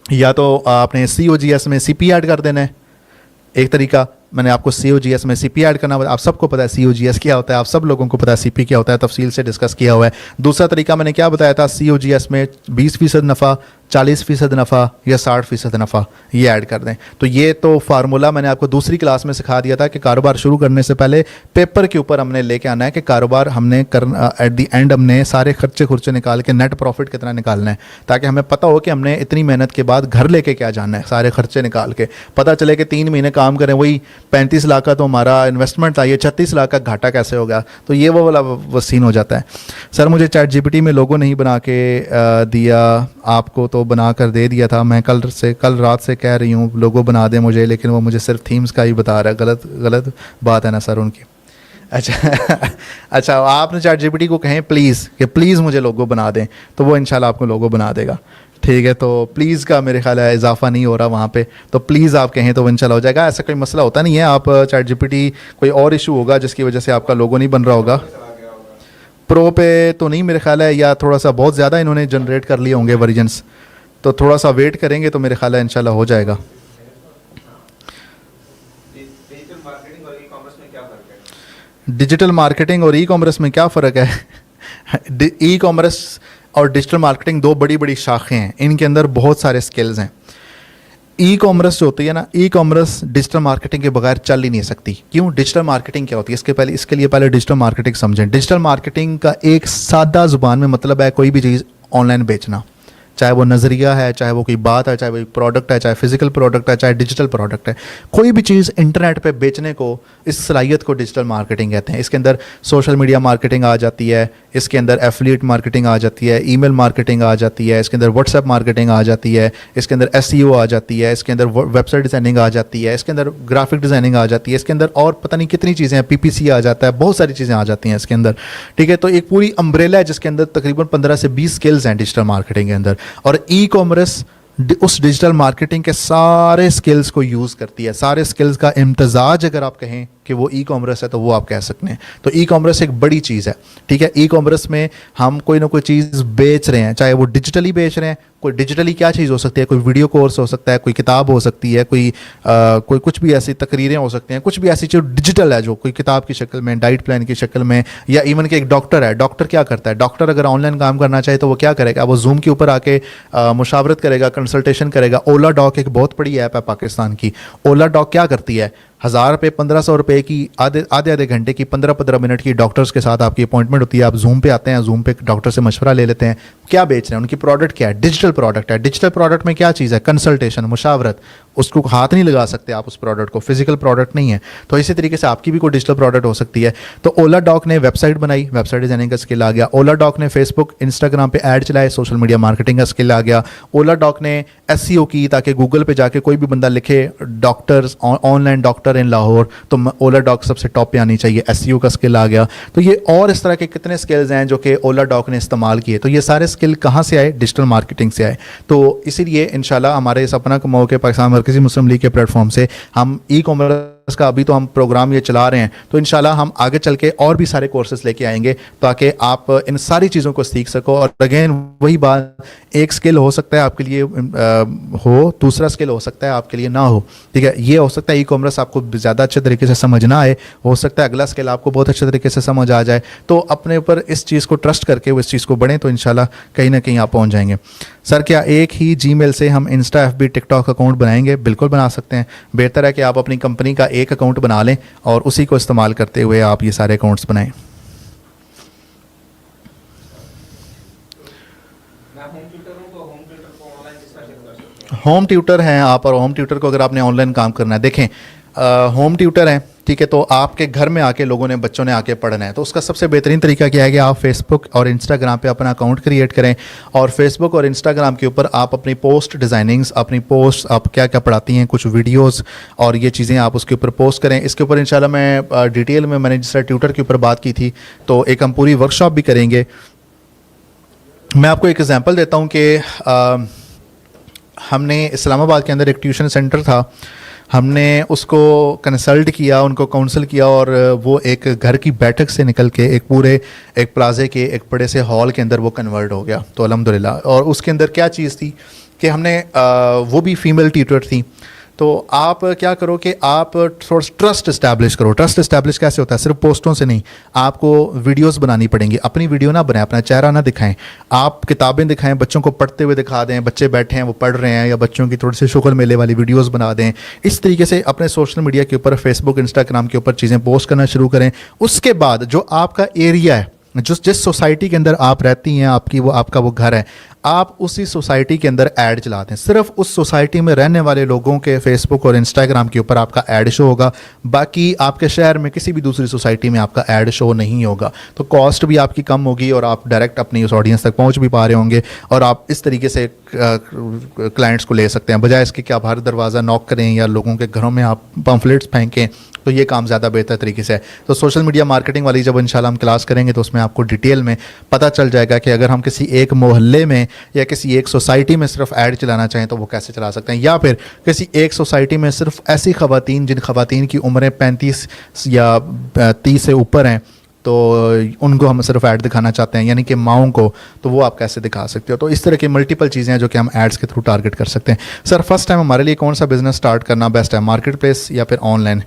या तो आपने COGS में CP ऐड कर देना है, एक तरीका मैंने आपको COGS में CP ऐड करना, आप सबको पता है COGS क्या होता है, आप सब लोगों को पता है CP क्या होता है, तफसील से डिस्कस किया हुआ है। दूसरा तरीका मैंने क्या बताया था, COGS में 20% नफ़ा, 40% नफ़ा या 60% नफ़ा ये ऐड कर दें। तो ये तो फार्मूला मैंने आपको दूसरी क्लास में सिखा दिया था कि कारोबार शुरू करने से पहले पेपर के ऊपर हमने लेके आना है कि कारोबार हमने करना, एट दी एंड हमने सारे खर्चे खुर्चे निकाल के नेट प्रॉफिट कितना निकालना है, ताकि हमें पता हो कि हमने इतनी मेहनत के बाद घर लेके क्या जाना है। सारे खर्चे निकाल के पता चले कि 3 महीने काम करें, वही 35 लाख का तो हमारा इन्वेस्टमेंट था, ये 36 लाख का घाटा कैसे हो गया। तो ये वो वाला वो सीन हो जाता है। सर मुझे चैट जीपीटी में लोगो नहीं बना के दिया, आपको तो बना कर दे दिया था। मैं कल रात से कह रही हूँ लोगो बना दें मुझे, लेकिन वो मुझे सिर्फ थीम्स का ही बता रहा है। गलत बात है ना सर उनकी। अच्छा अच्छा, आपने चैट जीपीटी को कहें प्लीज़ कि प्लीज़ मुझे लोगो बना दें, तो वो इंशाल्लाह आपको लोगो बना देगा। ठीक है, तो प्लीज़ का मेरे ख्याल है इजाफा नहीं हो रहा वहाँ पे, तो प्लीज़ आप कहें तो वो इंशाल्लाह हो जाएगा। ऐसा कोई मसला होता नहीं है। आप चैट जीपीटी कोई और इशू होगा जिसकी वजह से आपका लोगो नहीं बन रहा होगा। प्रो पे तो नहीं मेरे ख्याल है, या थोड़ा सा बहुत ज़्यादा इन्होंने जनरेट कर लिए होंगे वर्जन्स, तो थोड़ा सा वेट करेंगे तो मेरे ख्याल है इंशाल्लाह हो जाएगा। डिजिटल मार्केटिंग और ई कॉमर्स में क्या फ़र्क है? ई कॉमर्स और डिजिटल मार्केटिंग दो बड़ी बड़ी शाखें हैं, इनके अंदर बहुत सारे स्किल्स हैं। ई कॉमर्स जो होती है ना, ई कॉमर्स डिजिटल मार्केटिंग के बगैर चल ही नहीं सकती। क्यों? डिजिटल मार्केटिंग क्या होती है इसके लिए पहले डिजिटल मार्केटिंग समझें। डिजिटल मार्केटिंग का एक सादा ज़ुबान में मतलब है कोई भी चीज़ ऑनलाइन बेचना, चाहे वो नज़रिया है, चाहे वो कोई बात है, चाहे वो प्रोडक्ट है, चाहे फिजिकल प्रोडक्ट है, चाहे डिजिटल प्रोडक्ट है, कोई भी चीज़ इंटरनेट पे बेचने को, इस सलाहियत को डिजिटल मार्केटिंग कहते हैं। इसके अंदर सोशल मीडिया मार्केटिंग आ जाती है, इसके अंदर एफिलिएट मार्केटिंग आ जाती है, ईमेल मार्केटिंग आ जाती है, इसके अंदर व्हाट्सएप मार्केटिंग आ जाती है, इसके अंदर एसईओ आ जाती है, इसके अंदर वेबसाइट डिज़ाइनिंग आ जाती है, इसके अंदर ग्राफिक डिज़ाइनिंग आ जाती है, इसके अंदर और पता नहीं कितनी चीज़ें हैं, पीपीसी आ जाता है, बहुत सारी चीज़ें आ जाती हैं इसके अंदर। ठीक है, तो एक पूरी अम्ब्रेला है जिसके अंदर तकरीबन 15 से 20 स्किल्स हैं डिजिटल मार्केटिंग के अंदर। और ई कॉमर्स उस डिजिटल मार्केटिंग के सारे स्किल्स को यूज़ करती है। सारे स्किल्स का इम्तजाज अगर आप कहें कि वो ई कॉमर्स है तो वो आप कह सकते हैं। तो ई कॉमर्स एक बड़ी चीज़ है। ठीक है, ई कॉमर्स में हम कोई ना कोई चीज़ बेच रहे हैं, चाहे वो डिजिटली बेच रहे हैं। कोई डिजिटली क्या चीज़ हो सकती है? कोई वीडियो कोर्स हो सकता है, कोई किताब हो सकती है, कोई कुछ भी ऐसी तकरीरें हो सकती हैं, कुछ भी ऐसी चीज़ डिजिटल है जो कोई किताब की शक्ल में, डाइट प्लान की शक्ल में, या इवन कि एक डॉक्टर है। डॉक्टर क्या करता है? डॉक्टर अगर ऑनलाइन काम करना चाहे तो वो क्या करेगा? वो जूम के ऊपर आके मुशावरत करेगा, कंसल्टेशन करेगा। ओला डॉक एक बहुत बड़ी ऐप है पाकिस्तान की। ओला डॉक क्या करती है? 1000 रुपये 1500 रुपये की आधे घंटे की 15 मिनट की डॉक्टर्स के साथ आपकी अपॉइंटमेंट होती है। आप जूम पे आते हैं, जूम पे डॉक्टर से मशवरा ले लेते हैं। क्या बेच रहे हैं? उनकी प्रोडक्ट क्या है? डिजिटल प्रोडक्ट है। डिजिटल प्रोडक्ट में क्या चीज़ है? कंसल्टेशन, मुशावरत। उसको हाथ नहीं लगा सकते आप उस प्रोडक्ट को, फिजिकल प्रोडक्ट नहीं है। तो इसी तरीके से आपकी भी कोई डिजिटल प्रोडक्ट हो सकती है। तो ओला डॉक ने वेबसाइट बनाई, वेबसाइट डिजाइनिंग का स्किल आ गया। ओला डॉक ने फेसबुक इंस्टाग्राम पे ऐड चलाए, सोशल मीडिया मार्केटिंग का स्किल आ गया। ओला डॉक ने एसईओ की, ताकि गूगल पे जाके कोई भी बंदा लिखे डॉक्टर्स, ऑनलाइन डॉक्टर इन लाहौर, तो ओला डॉक सबसे टॉप पे आनी चाहिए। एसईओ का स्किल आ गया। तो ये और इस तरह के कितने स्किल्स हैं जो कि ओला डॉक ने इस्तेमाल किए। तो ये सारे स्किल कहाँ से आए? डिजिटल मार्केटिंग से आए। तो इसीलिए इंशाल्लाह हमारे इस अपना कमाओ के पाकिस्तान मरकज़ी मुस्लिम लीग के प्लेटफॉर्म से हम ई कॉमर्स का अभी तो हम प्रोग्राम ये चला रहे हैं, तो इंशाल्लाह हम आगे चल के और भी सारे कोर्सेज लेके आएंगे ताकि आप इन सारी चीज़ों को सीख सको। और अगेन वही बात, एक स्किल हो सकता है आपके लिए हो, दूसरा स्किल हो सकता है आपके लिए ना हो। ठीक है, ये हो सकता है ई कॉमर्स आपको ज़्यादा अच्छे तरीके से समझ ना आए, हो सकता है अगला स्किल आपको बहुत अच्छे तरीके से समझ आ जाए। तो अपने ऊपर इस चीज़ को ट्रस्ट करके वो इस चीज़ को बढ़ें, तो इंशाल्लाह कहीं ना कहीं आप पहुँच जाएंगे। सर क्या एक ही जीमेल से हम इंस्टा, एफबी, टिकटॉक अकाउंट बनाएंगे? बिल्कुल बना सकते हैं। बेहतर है कि आप अपनी कंपनी का एक अकाउंट बना लें और उसी को इस्तेमाल करते हुए आप ये सारे अकाउंट्स बनाएं। होम ट्यूटर हैं आप, और होम ट्यूटर को अगर आपने ऑनलाइन काम करना है, देखें होम ट्यूटर हैं, ठीक है, तो आपके घर में आके लोगों ने, बच्चों ने आके पढ़ना है, तो उसका सबसे बेहतरीन तरीका क्या है कि आप फेसबुक और इंस्टाग्राम पे अपना अकाउंट क्रिएट करें और फेसबुक और इंस्टाग्राम के ऊपर आप अपनी पोस्ट डिज़ाइनिंग्स, अपनी पोस्ट आप क्या क्या पढ़ाती हैं, कुछ वीडियोस और ये चीज़ें आप उसके ऊपर पोस्ट करें। इसके ऊपर इंशाल्लाह मैं डिटेल में, मैंने जिस तरह ट्यूटर के ऊपर बात की थी, तो एक हम पूरी वर्कशॉप भी करेंगे। मैं आपको एक एग्जांपल देता हूँ कि हमने इस्लामाबाद के अंदर एक ट्यूशन सेंटर था, हमने उसको कंसल्ट किया, उनको काउंसल किया, और वो एक घर की बैठक से निकल के एक पूरे एक प्लाजे के एक बड़े से हॉल के अंदर वो कन्वर्ट हो गया। तो अल्हम्दुलिल्लाह। और उसके अंदर क्या चीज़ थी कि हमने वो भी फीमेल ट्यूटर थी, तो आप क्या करो कि आप थोड़ा ट्रस्ट इस्टेब्लिश करो। ट्रस्ट इस्टेब्लिश कैसे होता है? सिर्फ पोस्टों से नहीं, आपको वीडियोस बनानी पड़ेंगी। अपनी वीडियो ना बनाएं, अपना चेहरा ना दिखाएं, आप किताबें दिखाएं, बच्चों को पढ़ते हुए दिखा दें, बच्चे बैठे हैं वो पढ़ रहे हैं, या बच्चों की थोड़ी सी शुक्र मेले वाली वीडियोस बना दें। इस तरीके से अपने सोशल मीडिया के ऊपर, फेसबुक, इंस्टाग्राम के ऊपर चीज़ें पोस्ट करना शुरू करें। उसके बाद जो आपका एरिया है, जिस सोसाइटी के अंदर आप रहती हैं, आपका वो घर है, आप उसी सोसाइटी के अंदर ऐड चलाते हैं। सिर्फ उस सोसाइटी में रहने वाले लोगों के फेसबुक और इंस्टाग्राम के ऊपर आपका ऐड शो होगा, बाकी आपके शहर में किसी भी दूसरी सोसाइटी में आपका ऐड शो नहीं होगा। तो कॉस्ट भी आपकी कम होगी और आप डायरेक्ट अपनी उस ऑडियंस तक पहुंच भी पा रहे होंगे, और आप इस तरीके से क्लाइंट्स को ले सकते हैं, बजाय इसके कि आप हर दरवाज़ा नॉक करें या लोगों के घरों में आप पम्फलेट्स फेंकें। तो ये काम ज़्यादा बेहतर तरीके से है। तो सोशल मीडिया मार्केटिंग वाली जब इंशाल्लाह हम क्लास करेंगे तो उसमें आपको डिटेल में पता चल जाएगा कि अगर हम किसी एक मोहल्ले में या किसी एक सोसाइटी में सिर्फ ऐड चलाना चाहें तो वो कैसे चला सकते हैं, या फिर किसी एक सोसाइटी में सिर्फ ऐसी ख़वातीन जिन ख़वातीन की उम्रें 35 या 30 से ऊपर हैं, तो उनको हम सिर्फ ऐड दिखाना चाहते हैं, यानी कि माओं को, तो वो आप कैसे दिखा सकते हो। तो इस तरह की मल्टीपल चीज़ें हैं जो कि हम एड्स के थ्रू टारगेट कर सकते हैं। सर फर्स्ट टाइम हमारे लिए कौन सा बिज़नेस स्टार्ट करना बेस्ट है, मार्केट प्लेस या फिर ऑनलाइन?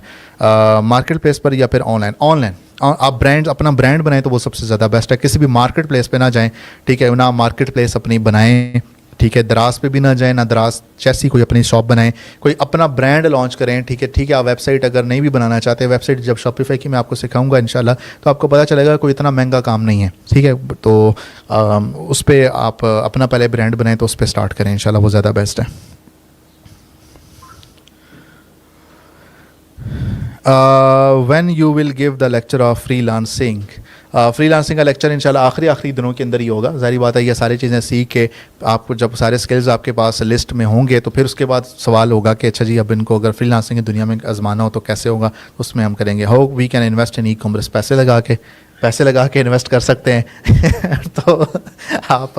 मार्केट प्लेस पर या फिर ऑनलाइन? ऑनलाइन। आप अपना ब्रांड बनाएं तो वो सबसे ज़्यादा बेस्ट है। किसी भी मार्केट प्लेस पे ना जाएं, ठीक है ना, मार्केट प्लेस अपनी बनाएं, ठीक है, दराज पे भी ना जाएं, ना दराज जैसी कोई अपनी शॉप बनाएं, कोई अपना ब्रांड लॉन्च करें, ठीक है। आप वेबसाइट अगर नहीं भी बनाना चाहते, वेबसाइट जब शॉपिफाई की मैं आपको सिखाऊंगा इंशाल्लाह, तो आपको पता चलेगा कोई इतना महंगा काम नहीं है, ठीक है। तो उस पर आप अपना पहले ब्रांड बनाएं तो उस पर स्टार्ट करें इंशाल्लाह, वो ज़्यादा बेस्ट है। When you will give the lecture of freelancing? Freelancing का लेक्चर इंशाल्लाह आखिरी दिनों के अंदर ही होगा। जाहिर बात है, ये सारी चीज़ें सीख के आपको जब सारे स्किल्स आपके पास लिस्ट में होंगे तो फिर उसके बाद सवाल होगा कि अच्छा जी अब इनको अगर फ्रीलांसिंग की दुनिया में आजमाना हो तो कैसे होगा, उसमें हम करेंगे how we can invest in e commerce. पैसे लगा के इन्वेस्ट कर सकते हैं तो आप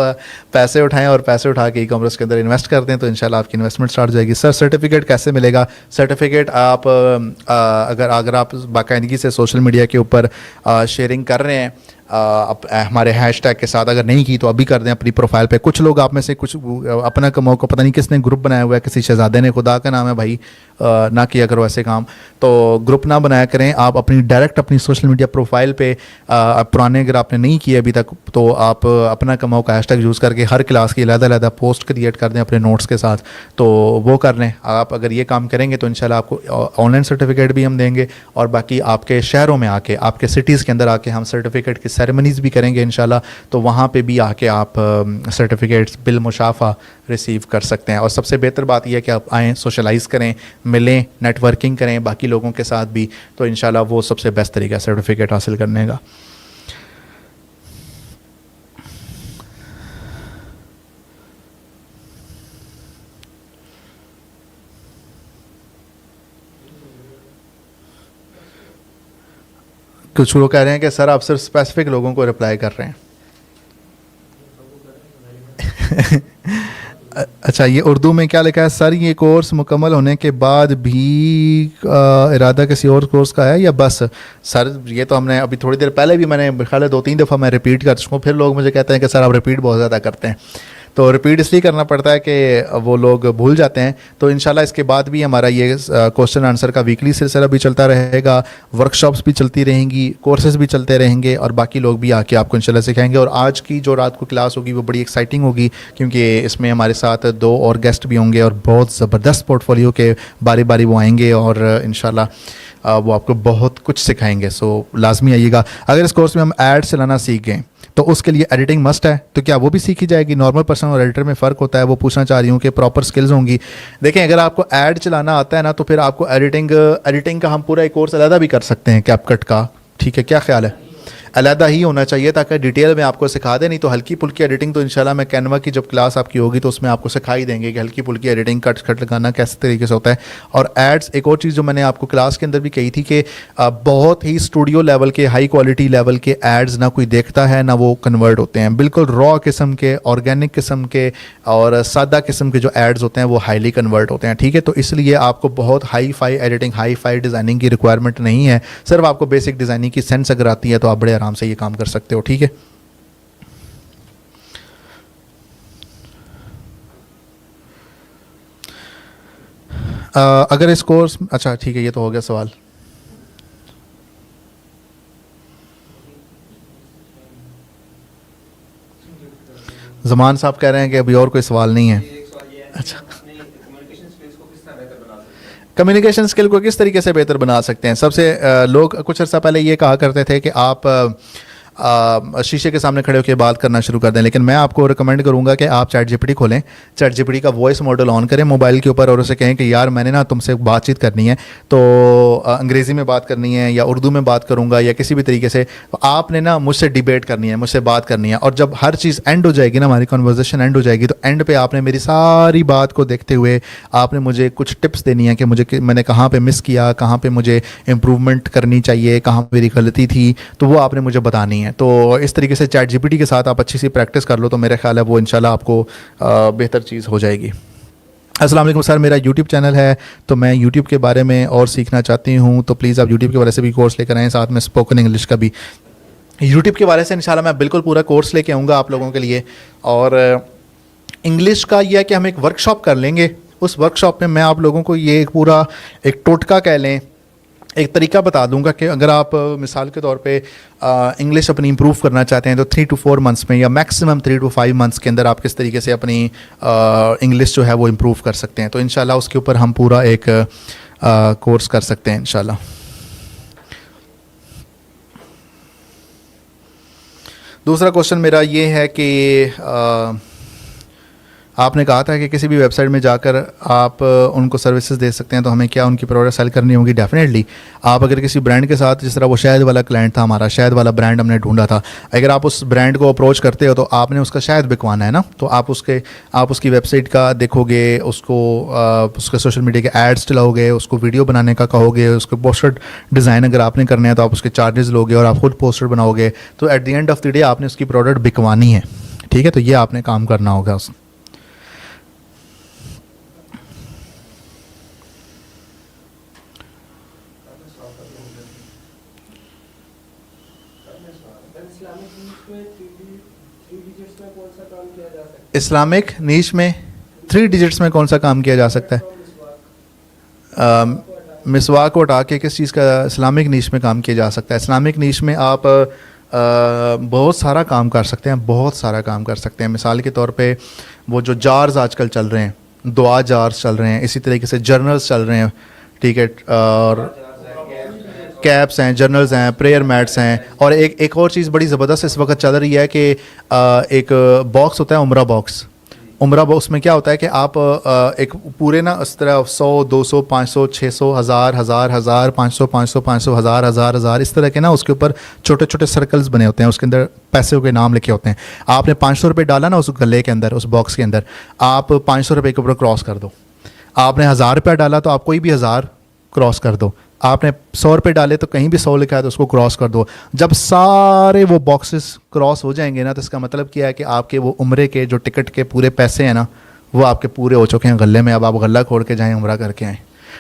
पैसे उठाएं और पैसे उठा के ई कॉमर्स के अंदर इन्वेस्ट कर दें तो इंशाल्लाह आपकी इन्वेस्टमेंट स्टार्ट हो जाएगी। सर सर्टिफिकेट कैसे मिलेगा? सर्टिफिकेट आप अगर आप बाकायदगी से सोशल मीडिया के ऊपर शेयरिंग कर रहे हैं हमारे हैशटैग के साथ, अगर नहीं की तो अभी कर दें अपनी प्रोफाइल पे। कुछ लोग आप में से कुछ अपना कमाओ को पता नहीं किसने ग्रुप बनाया हुआ है, किसी शहजादे ने, खुदा का नाम है भाई, ना किया करो ऐसे काम, तो ग्रुप ना बनाया करें। आप अपनी सोशल मीडिया प्रोफाइल पे पुराने अगर आपने नहीं किए अभी तक तो आप अपना कमाओ का हैशटैग यूज़ करके हर क्लास की अलग-अलग पोस्ट क्रिएट कर दें अपने नोट्स के साथ, तो वो कर लें। आप अगर ये काम करेंगे तो इंशाल्लाह आपको ऑनलाइन सर्टिफिकेट भी हम देंगे, और बाकी आपके शहरों में आके, आपके सिटीज़ के अंदर आके हम सर्टिफिकेट की सेरेमनीज़ भी करेंगे इंशाल्लाह, तो वहाँ पे भी आके आप सर्टिफिकेट्स बिल मुशाफा रिसीव कर सकते हैं। और सबसे बेहतर बात यह है कि आप आएँ, सोशलाइज़ करें, मिलें, नेटवर्किंग करें बाकी लोगों के साथ भी, तो इंशाल्लाह वो सबसे बेस्ट तरीका है सर्टिफिकेट हासिल करने का। कुछ लोग कह रहे हैं कि सर आप सिर्फ स्पेसिफिक लोगों को रिप्लाई कर रहे हैं अच्छा, ये उर्दू में क्या लिखा है? सर ये कोर्स मुकम्मल होने के बाद भी इरादा किसी और कोर्स का है या बस? सर ये तो हमने अभी थोड़ी देर पहले भी, मैंने ख्याल है 2-3 दफ़ा मैं रिपीट कर चुका हूँ, फिर लोग मुझे कहते हैं कि सर आप रिपीट बहुत ज़्यादा करते हैं। तो रिपीट इसलिए करना पड़ता है कि वो लोग भूल जाते हैं। तो इंशाल्लाह इसके बाद भी हमारा ये क्वेश्चन आंसर का वीकली सिलसिला भी चलता रहेगा, वर्कशॉप्स भी चलती रहेंगी, कोर्सेज भी चलते रहेंगे, और बाकी लोग भी आके आपको इंशाल्लाह सिखाएंगे। और आज की जो रात को क्लास होगी वो बड़ी एक्साइटिंग होगी, क्योंकि इसमें हमारे साथ 2 और गेस्ट भी होंगे और बहुत ज़बरदस्त पोर्टफोलियो के बारी बारी वो आएंगे, और इंशाल्लाह वो आपको बहुत कुछ सिखाएंगे। सो लाजमी आइएगा। अगर इस कोर्स में हम एड चलाना सीख गए तो उसके लिए एडिटिंग मस्ट है, तो क्या वो भी सीखी जाएगी? नॉर्मल पर्सन और एडिटर में फ़र्क होता है, वो पूछना चाह रही हूँ कि प्रॉपर स्किल्स होंगी। देखें, अगर आपको ऐड चलाना आता है ना तो फिर आपको एडिटिंग का हम पूरा एक कोर्स अलहदा भी कर सकते हैं, कैपकट का, ठीक है, क्या ख्याल है? अलहदा ही होना चाहिए ताकि डिटेल में आपको सिखा दें। नहीं तो हल्की फुल्की एडिटिंग तो इंशाल्लाह मैं कैनवा की जब क्लास आपकी होगी तो उसमें आपको सिखाई देंगे कि हल्की फुल्की एडिटिंग, कट लगाना कैसे तरीके से होता है। और एड्स, एक और चीज़ जो मैंने आपको क्लास के अंदर भी कही थी कि बहुत ही स्टूडियो लेवल के, हाई क्वालिटी लेवल के एड्स ना कोई देखता है ना वो कन्वर्ट होते हैं। बिल्कुल रॉ किस्म के, ऑर्गेनिक किस्म के और सादा किस्म के जो एड्स होते हैं वो हाईली कन्वर्ट होते हैं, ठीक है। तो इसलिए आपको बहुत hi fi editing, hi fi designing की रिक्वायरमेंट नहीं है। सिर्फ आपको बेसिक डिज़ाइनिंग की सेंस अगर आती है तो आप बड़े आराम से ये काम कर सकते हो, ठीक है। अगर इस कोर्स, अच्छा ठीक है, ये तो हो गया सवाल। जमान साहब कह रहे हैं कि अभी और कोई सवाल नहीं है। एक सवाल ये है कि अच्छा, हम अपनी कम्युनिकेशन स्किल्स को किस तरह बेहतर बना सकते हैं? कम्युनिकेशन स्किल को किस तरीके से बेहतर बना सकते हैं? सबसे लोग कुछ अर्सा पहले ये कहा करते थे कि आप शीशे के सामने खड़े होकर बात करना शुरू कर दें, लेकिन मैं आपको रिकमेंड करूंगा कि आप चैट जीपीटी खोलें, चैट जीपीटी का वॉइस मॉडल ऑन करें मोबाइल के ऊपर और उसे कहें कि यार मैंने ना तुमसे बातचीत करनी है, तो अंग्रेज़ी में बात करनी है या उर्दू में बात करूंगा या किसी भी तरीके से, तो आपने ना मुझसे डिबेट करनी है, मुझसे बात करनी है। और जब हर चीज़ एंड हो जाएगी ना, हमारी कन्वर्सेशन एंड हो जाएगी, तो एंड पे आपने मेरी सारी बात को देखते हुए आपने मुझे कुछ टिप्स देनी है कि मैंने कहाँ पे मिस किया, कहाँ पे मुझे इम्प्रूवमेंट करनी चाहिए, कहाँ मेरी गलती थी, तो वो आपने मुझे बतानी है। तो इस तरीके से चैट जीपीटी के साथ आप अच्छी सी प्रैक्टिस कर लो तो मेरा ख्याल है वो इंशाल्लाह आपको बेहतर चीज़ हो जाएगी। अस्सलाम वालेकुम सर, मेरा यूट्यूब चैनल है तो मैं यूट्यूब के बारे में और सीखना चाहती हूँ, तो प्लीज़ आप यूट्यूब के बारे से भी कोर्स लेकर आएँ, साथ में स्पोकन इंग्लिश का भी। यूट्यूब के बारे से इंशाल्लाह मैं बिल्कुल पूरा कोर्स लेके आऊँगा आप लोगों के लिए। और इंग्लिश का ये है कि हम एक वर्कशॉप कर लेंगे, उस वर्कशॉप में मैं आप लोगों को ये एक पूरा एक टोटका कह लें, एक तरीका बता दूंगा कि अगर आप मिसाल के तौर पे इंग्लिश अपनी इम्प्रूव करना चाहते हैं तो 3 to 4 मंथ्स में या मैक्सिमम 3 to 5 मंथ्स के अंदर आप किस तरीके से अपनी इंग्लिश जो है वो इम्प्रूव कर सकते हैं। तो इंशाल्लाह उसके ऊपर हम पूरा एक कोर्स कर सकते हैं इंशाल्लाह। दूसरा क्वेश्चन मेरा ये है कि आपने कहा था कि किसी भी वेबसाइट में जाकर आप उनको सर्विसेज दे सकते हैं, तो हमें क्या उनकी प्रोडक्ट सेल करनी होगी? डेफिनेटली। आप अगर किसी ब्रांड के साथ, जिस तरह वो शहद वाला क्लाइंट था हमारा, शहद वाला ब्रांड हमने ढूंढा था, अगर आप उस ब्रांड को अप्रोच करते हो तो आपने उसका शहद बिकवाना है ना, तो आप उसकी वेबसाइट का देखोगे, उसके सोशल मीडिया के एड्स चलाओगे, उसको वीडियो बनाने का कहोगे, उसके पोस्टर डिज़ाइन अगर आपने करने हैं तो आप उसके चार्जेस लोगे और आप खुद पोस्टर बनाओगे, तो at the end of the day आपने उसकी प्रोडक्ट बिकवानी है। ठीक है, तो ये आपने काम करना होगा उस। इस्लामिक नीश में 3 डिजिट्स में कौन सा काम किया जा सकता है? मिसवाक को हटा के किस चीज़ का इस्लामिक नीश में काम किया जा सकता है? इस्लामिक नीश में आप बहुत सारा काम कर सकते हैं, बहुत सारा काम कर सकते हैं। मिसाल के तौर पे वो जो जार्स आजकल चल रहे हैं, दुआ जार्स चल रहे हैं, इसी तरीके से जर्नल्स चल रहे हैं, ठीक है, और कैप्स हैं, जर्नल्स हैं, प्रेयर मैट्स हैं, और एक और चीज़ बड़ी ज़बरदस्त इस वक्त चल रही है कि एक बॉक्स होता है उम्रा बॉक्स। उम्रा बॉक्स में क्या होता है कि आप एक पूरे ना इस तरह 100, 200, 500, 600, 1000, 1000, 500, 500, 500, 1000, 1000, 1000 इस तरह के ना उसके ऊपर छोटे छोटे सर्कल्स बने होते हैं, उसके अंदर पैसे के नाम लिखे होते हैं। आपने 500 रुपये डाला ना उस गले के अंदर, उस बॉक्स के अंदर, आप 500 रुपये के ऊपर क्रॉस कर दो। आपने 1000 रुपया डाला तो आप कोई भी 1000 क्रॉस कर दो। आपने 100 रुपये डाले तो कहीं भी 100 लिखा है तो उसको क्रॉस कर दो। जब सारे वो बॉक्सेस क्रॉस हो जाएंगे ना, तो इसका मतलब क्या है कि आपके वो उम्रे के जो टिकट के पूरे पैसे हैं ना, वो आपके पूरे हो चुके हैं गले में। अब आप गला खोल के जाएँ, उम्रा करके आएँ।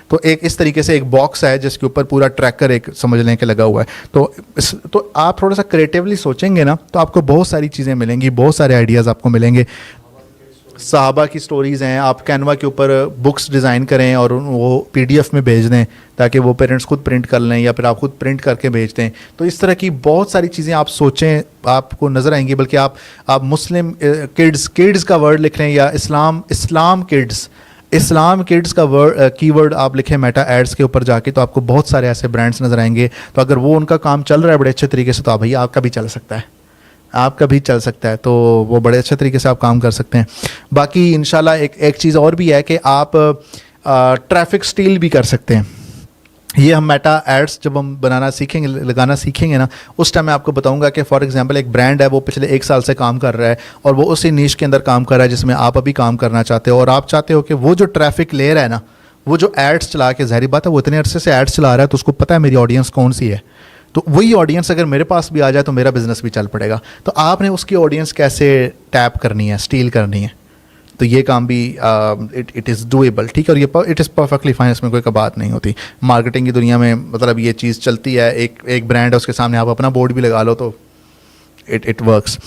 तो एक इस तरीके से एक बॉक्स है जिसके ऊपर पूरा ट्रैकर एक समझ लें कि लगा हुआ है। तो आप थोड़ा सा क्रिएटिवली सोचेंगे ना तो आपको बहुत सारी चीज़ें मिलेंगी, बहुत सारे आइडियाज़ आपको मिलेंगे। सहाबा की स्टोरीज़ हैं, आप कैनवा के ऊपर बुक्स डिज़ाइन करें और वो PDF में भेज दें ताकि वो पेरेंट्स खुद प्रिंट कर लें, या फिर आप खुद प्रिंट करके भेज दें। तो इस तरह की बहुत सारी चीज़ें आप सोचें, आपको नज़र आएंगी। बल्कि आप मुस्लिम किड्स का वर्ड लिख लें, या इस्लाम किड्स का कीवर्ड आप लिखें मेटा एड्स के ऊपर जाके, तो आपको बहुत सारे ऐसे ब्रांड्स नज़र आएंगे। तो अगर वो उनका काम चल रहा है बड़े अच्छे तरीके से, तो भैया आपका भी चल सकता है, आपका भी चल सकता है। तो वो बड़े अच्छे तरीके से आप काम कर सकते हैं। बाकी इंशाल्लाह एक चीज़ और भी है कि आप ट्रैफिक स्टील भी कर सकते हैं। ये हम मेटा एड्स जब हम लगाना सीखेंगे ना, उस टाइम मैं आपको बताऊंगा कि फॉर एग्जांपल एक ब्रांड है, वो पिछले 1 साल से काम कर रहा है और वो उसी नीश के अंदर काम कर रहा है जिसमें आप अभी काम करना चाहते हो, और आप चाहते हो कि वो जो ट्रैफिक ले रहा है ना, वो जो एड्स चला के, ज़ाहिर बात है वो इतने अरसे से एड्स चला रहा है तो उसको पता है मेरी ऑडियंस कौन सी है। तो वही ऑडियंस अगर मेरे पास भी आ जाए तो मेरा बिजनेस भी चल पड़ेगा। तो आपने उसकी ऑडियंस कैसे टैप करनी है, स्टील करनी है, तो ये काम भी इट इज़ डूएबल। ठीक है, और ये इट इज़ परफेक्टली फाइन, इसमें कोई बात नहीं होती। मार्केटिंग की दुनिया में मतलब ये चीज़ चलती है। एक ब्रांड है, उसके सामने आप अपना बोर्ड भी लगा लो तो it works.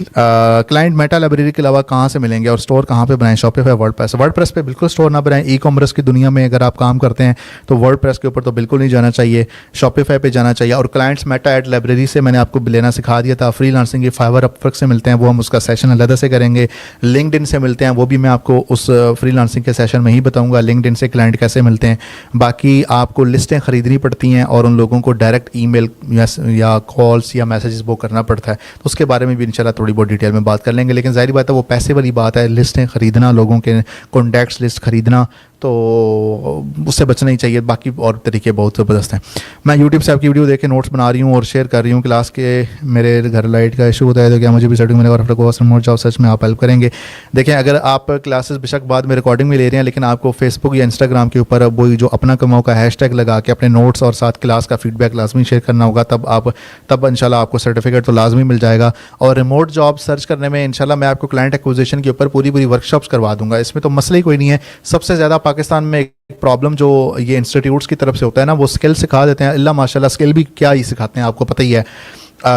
Client Meta library के अलावा कहाँ से मिलेंगे और स्टोर कहाँ पे बनाएं? शॉपिफाई, वर्डप्रेस पे बिल्कुल स्टोर ना बनाएं। ई कॉमर्स की दुनिया में अगर आप काम करते हैं तो वर्डप्रेस के ऊपर तो बिल्कुल नहीं जाना चाहिए, शॉपिफाई पे जाना चाहिए। और क्लाइंट्स मेटा एड लाइब्रेरी से मैंने आपको लेना सिखा दिया था। फ्रीलांसिंग के फाइवर अपवर्क से मिलते हैं, वो हम उसका सेशन अलग से करेंगे। लिंक्डइन से मिलते हैं, वो भी मैं आपको उस फ्रीलांसिंग के सेशन में ही बताऊंगा लिंक्डइन से क्लाइंट कैसे मिलते हैं। बाकी आपको लिस्टें ख़रीदनी पड़ती हैं और उन लोगों को डायरेक्ट ईमेल या कॉल्स या मैसेजेस वो करना पड़ता है, तो उसके बारे में भी इंशाल्लाह थोड़ी बहुत डिटेल में बात कर लेंगे। लेकिन जाहिर बात है वो पैसे वाली बात है, लिस्टें ख़रीदना, लोगों के कॉन्टैक्ट्स लिस्ट ख़रीदना, तो उससे बचना ही चाहिए। बाकी और तरीके बहुत ज़बरदस्त हैं। मैं यूट्यूब से आपकी वीडियो देख के नोट्स बना रही हूँ और शेयर कर रही हूँ। क्लास के मेरे घर लाइट का इशू होता है तो क्या मुझे भी सेटिंग मिलेगा और रिमोट जॉब सर्च में आप हेल्प करेंगे? देखें, अगर आप क्लासेस बेशक बाद में रिकॉर्डिंग में ले रहे हैं, लेकिन आपको फेसबुक या इंस्टाग्राम के ऊपर अब वही जो अपना कमाओ का हैशटैग लगा के अपने नोट्स और साथ क्लास का फीडबैक लाजमी शेयर करना होगा, तब इंशाल्लाह आपको सर्टिफिकेट तो लाजमी मिल जाएगा। और रिमोट जॉब सर्च करने में इंशाल्लाह मैं आपको क्लाइंट एक्विजिशन के ऊपर पूरी वर्कशॉप्स करवा दूंगा, इसमें तो मसला ही कोई नहीं है। सबसे ज़्यादा पाकिस्तान में प्रॉब्लम जो ये इंस्टीट्यूट्स की तरफ से होता है ना, वो स्किल सिखा देते हैं, अल्लाह माशाल्लाह स्किल भी क्या ही सिखाते हैं आपको पता ही है।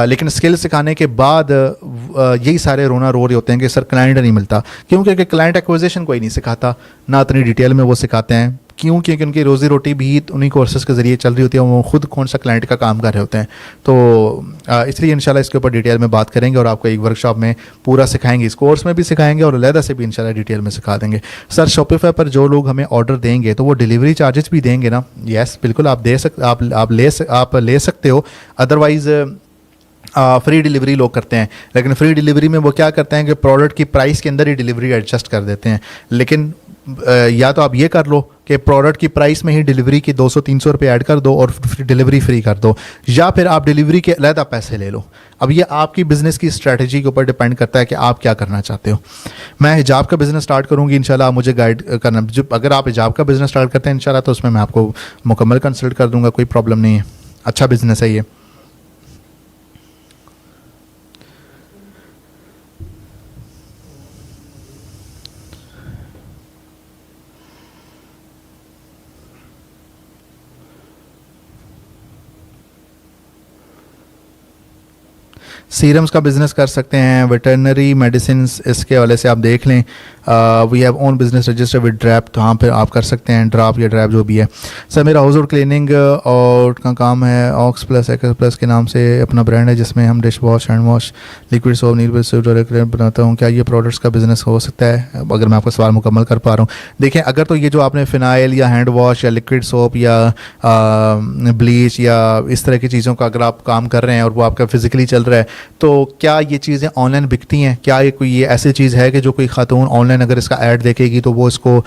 लेकिन स्किल सिखाने के बाद यही सारे रोना रो रहे होते हैं कि सर क्लाइंट नहीं मिलता। क्यों? क्योंकि क्लाइंट एक्विजिशन कोई नहीं सिखाता, ना इतनी डिटेल में वो सिखाते हैं। क्यों? क्योंकि उनकी रोज़ी रोटी भी उन्हीं कोर्सेज़ के ज़रिए चल रही होती है, वो खुद कौन सा क्लाइंट का काम कर रहे होते हैं। तो इसलिए इंशाल्लाह इसके ऊपर डिटेल में बात करेंगे और आपको एक वर्कशॉप में पूरा सिखाएंगे, इस कोर्स में भी सिखाएंगे और अलहदा से भी इंशाल्लाह डिटेल में सिखा देंगे। सर शॉपिफाई पर जो लोग हमें ऑर्डर देंगे तो वो डिलीवरी चार्जेस भी देंगे ना? यस बिल्कुल, आप ले सकते हो। अदरवाइज़ फ्री डिलीवरी लोग करते हैं, लेकिन फ्री डिलीवरी में वो क्या करते हैं कि प्रोडक्ट की प्राइस के अंदर ही डिलीवरी एडजस्ट कर देते हैं। लेकिन या तो आप ये कर लो कि प्रोडक्ट की प्राइस में ही डिलीवरी की 200-300 रुपये ऐड कर दो और डिलीवरी फ्री कर दो, या फिर आप डिलीवरी के अलहदा पैसे ले लो। अब ये आपकी बिज़नेस की स्ट्रैटेजी के ऊपर डिपेंड करता है कि आप क्या करना चाहते हो। मैं हिजाब का बिज़नेस स्टार्ट करूँगी इंशाल्लाह, आप मुझे गाइड करना। अगर आप हिजाब का बिज़नेस स्टार्ट करते हैं इंशाल्लाह, तो उसमें मैं आपको मुकम्मल कंसल्ट कर दूँगा, कोई प्रॉब्लम नहीं है। अच्छा बिज़नेस है ये। सीरम्स का बिज़नेस कर सकते हैं, वेटरनरी मेडिसिन, इसके हवाले से आप देख लें। We have own business register with drap, तो वहाँ पर आप कर सकते हैं, ड्राप या ड्रैप जो भी है। सर मेरा हाउस होल्ड क्लीनिंग और का काम है, ऑक्स प्लस एक्स प्लस के नाम से अपना ब्रांड है, जिसमें हम dish wash, hand wash, liquid soap, नील सोप बनाता हूँ। क्या ये प्रोडक्ट्स का बिज़नेस हो सकता है? अगर मैं आपका सवाल मुकम्मल कर पा रहा हूँ। देखें, अगर तो ये जो आपने फ़िनाइल या हैंड वॉश या लिक्विड सोप या ब्लीच या इस तरह की चीज़ों का अगर आप काम कर रहे हैं और वो आपका फिज़िकली चल रहा है, तो क्या ये चीज़ें ऑनलाइन बिकती हैं? क्या ये ऐसी चीज़ है कि जो कोई खातून ऑनलाइन अगर इसका ऐड देखेगी तो वो इसको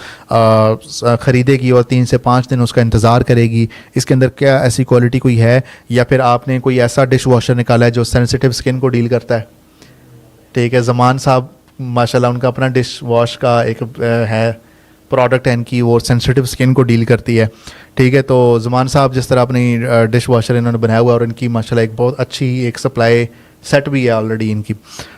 ख़रीदेगी और 3 से 5 दिन उसका इंतज़ार करेगी? इसके अंदर क्या ऐसी क्वालिटी कोई है, या फिर आपने कोई ऐसा डिश वॉशर निकाला है जो सेंसिटिव स्किन को डील करता है? ठीक है, ज़मान साहब माशाल्लाह उनका अपना डिश वॉश का एक है प्रोडक्ट है इनकी, वो सेंसिटिव स्किन को डील करती है। ठीक है, तो ज़मान साहब जिस तरह अपनी डिश वॉशर इन्होंने बनाया हुआ और इनकी माशाल्लाह एक बहुत अच्छी एक सप्लाई सेट भी है ऑलरेडी इनकी।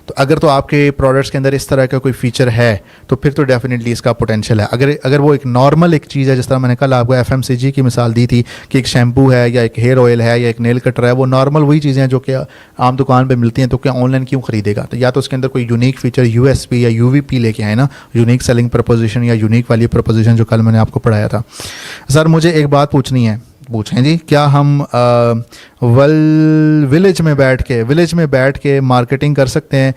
तो अगर तो आपके प्रोडक्ट्स के अंदर इस तरह का कोई फीचर है तो फिर तो डेफिनेटली इसका पोटेंशियल है। अगर वो एक नॉर्मल एक चीज़ है, जिस तरह मैंने कल आपको FMCG की मिसाल दी थी कि एक शैम्पू है या एक हेयर ऑयल है या एक नेल कटर है, वो नॉर्मल वही चीज़ें हैं जो कि आम दुकान पे मिलती हैं, तो क्या ऑनलाइन क्यों ख़रीदेगा? तो या तो उसके अंदर कोई यूनिक फीचर USP या UVP लेके आए ना, यूनिक सेलिंग प्रपोजिशन या यूनिक वैल्यू प्रपोजिशन, जो कल मैंने आपको पढ़ाया था। सर मुझे एक बात पूछनी है। पूछें जी। क्या हम विलेज में बैठ के मार्केटिंग कर सकते हैं?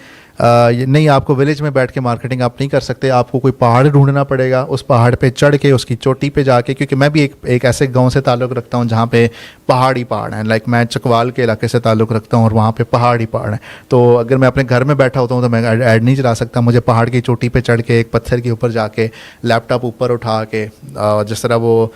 नहीं, आपको विलेज में बैठ के मार्केटिंग आप नहीं कर सकते। आपको कोई पहाड़ ढूंढना पड़ेगा, उस पहाड़ पे चढ़ के उसकी चोटी पे जाके, क्योंकि मैं भी एक ऐसे गांव से ताल्लुक़ रखता हूं जहां पे पहाड़ ही पहाड़ हैं। लाइक मैं चकवाल के इलाके से ताल्लुक़ रखता हूं और वहां पे पहाड़ ही पहाड़ हैं। तो अगर मैं अपने घर में बैठा होता हूं तो मैं ऐड नहीं चला सकता। मुझे पहाड़ की चोटी पे चढ़ के एक पत्थर के ऊपर जाके लैपटॉप ऊपर उठा के, जिस तरह वो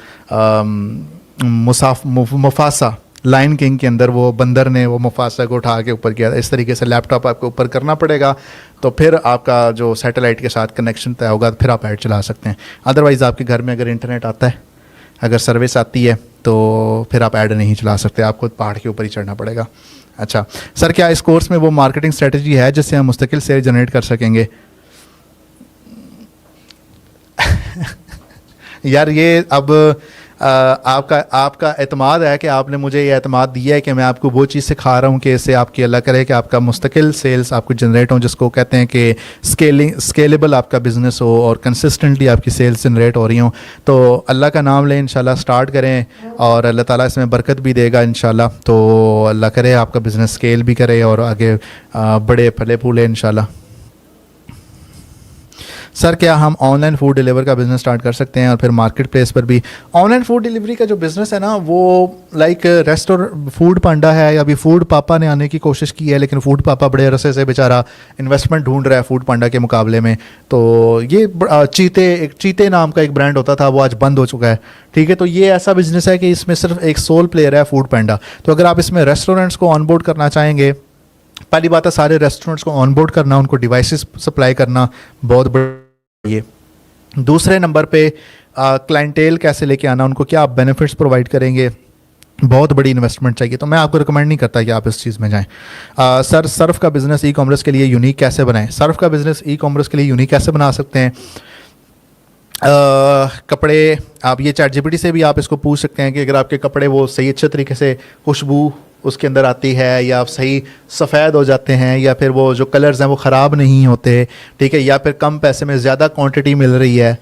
मुफासा लाइन किंग के अंदर वो बंदर ने वो मुफासा को उठा के ऊपर किया, इस तरीके से लैपटॉप आपको ऊपर करना पड़ेगा। तो फिर आपका जो सैटेलाइट के साथ कनेक्शन तय होगा, फिर आप ऐड चला सकते हैं। अदरवाइज़ आपके घर में अगर इंटरनेट आता है, अगर सर्विस आती है, तो फिर आप ऐड नहीं चला सकते, आपको पहाड़ के ऊपर ही चढ़ना पड़ेगा। अच्छा सर, क्या इस कोर्स में वो मार्केटिंग स्ट्रेटजी है जिससे हम मुस्तकिल सेल जनरेट कर सकेंगे? यार ये अब आपका आपका एतमाद है कि आपने मुझे ये एतमाद दिया है कि मैं आपको वो चीज़ सिखा रहा हूँ कि इससे आपकी अल्लाह करे कि आपका मुस्तकिल सेल्स आपको जनरेट हो, जिसको कहते हैं कि स्केलेबल आपका बिज़नेस हो और कंसिस्टेंटली आपकी सेल्स जनरेट हो रही हों। तो अल्लाह का नाम लें, इंशाल्लाह स्टार्ट करें और अल्लाह ताला इसमें बरकत भी देगा इंशाल्लाह। तो अल्लाह करे आपका बिज़नेस स्केल भी करे और आगे बड़े फले फूले इंशाल्लाह। सर क्या हम ऑनलाइन फूड डिलीवर का बिज़नेस स्टार्ट कर सकते हैं और फिर मार्केट प्लेस पर भी? ऑनलाइन फूड डिलीवरी का जो बिज़नेस है ना वो लाइक रेस्टोरेंट फूड पांडा है या अभी फूड पापा ने आने की कोशिश की है, लेकिन फूड पापा बड़े अरसे से बेचारा इन्वेस्टमेंट ढूंढ रहा है फूड पांडा के मुकाबले में। तो ये चीते नाम का एक ब्रांड होता था, वो आज बंद हो चुका है। ठीक है, तो ये ऐसा बिज़नेस है कि इसमें सिर्फ एक सोल प्लेयर है फूड पांडा। तो अगर आप इसमें रेस्टोरेंट्स को ऑनबोर्ड करना चाहेंगे, पहली बात है सारे रेस्टोरेंट्स को ऑनबोर्ड करना, उनको डिवाइसेस सप्लाई करना बहुत बड़ा ये। दूसरे नंबर पे क्लाइंटेल कैसे लेके आना, उनको क्या आप बेनिफिट्स प्रोवाइड करेंगे, बहुत बड़ी इन्वेस्टमेंट चाहिए। तो मैं आपको रिकमेंड नहीं करता कि आप इस चीज़ में जाएं। सर सर्फ का बिज़नेस ई कॉमर्स के लिए यूनिक कैसे बनाएं? सर्फ का बिज़नेस ई कॉमर्स के लिए यूनिक कैसे बना सकते हैं? कपड़े आप ये ChatGPT से भी आप इसको पूछ सकते हैं कि अगर आपके कपड़े वो सही अच्छे तरीके से खुशबू उसके अंदर आती है या आप सही सफ़ेद हो जाते हैं या फिर वो जो कलर्स हैं वो ख़राब नहीं होते, ठीक है, या फिर कम पैसे में ज़्यादा क्वांटिटी मिल रही है।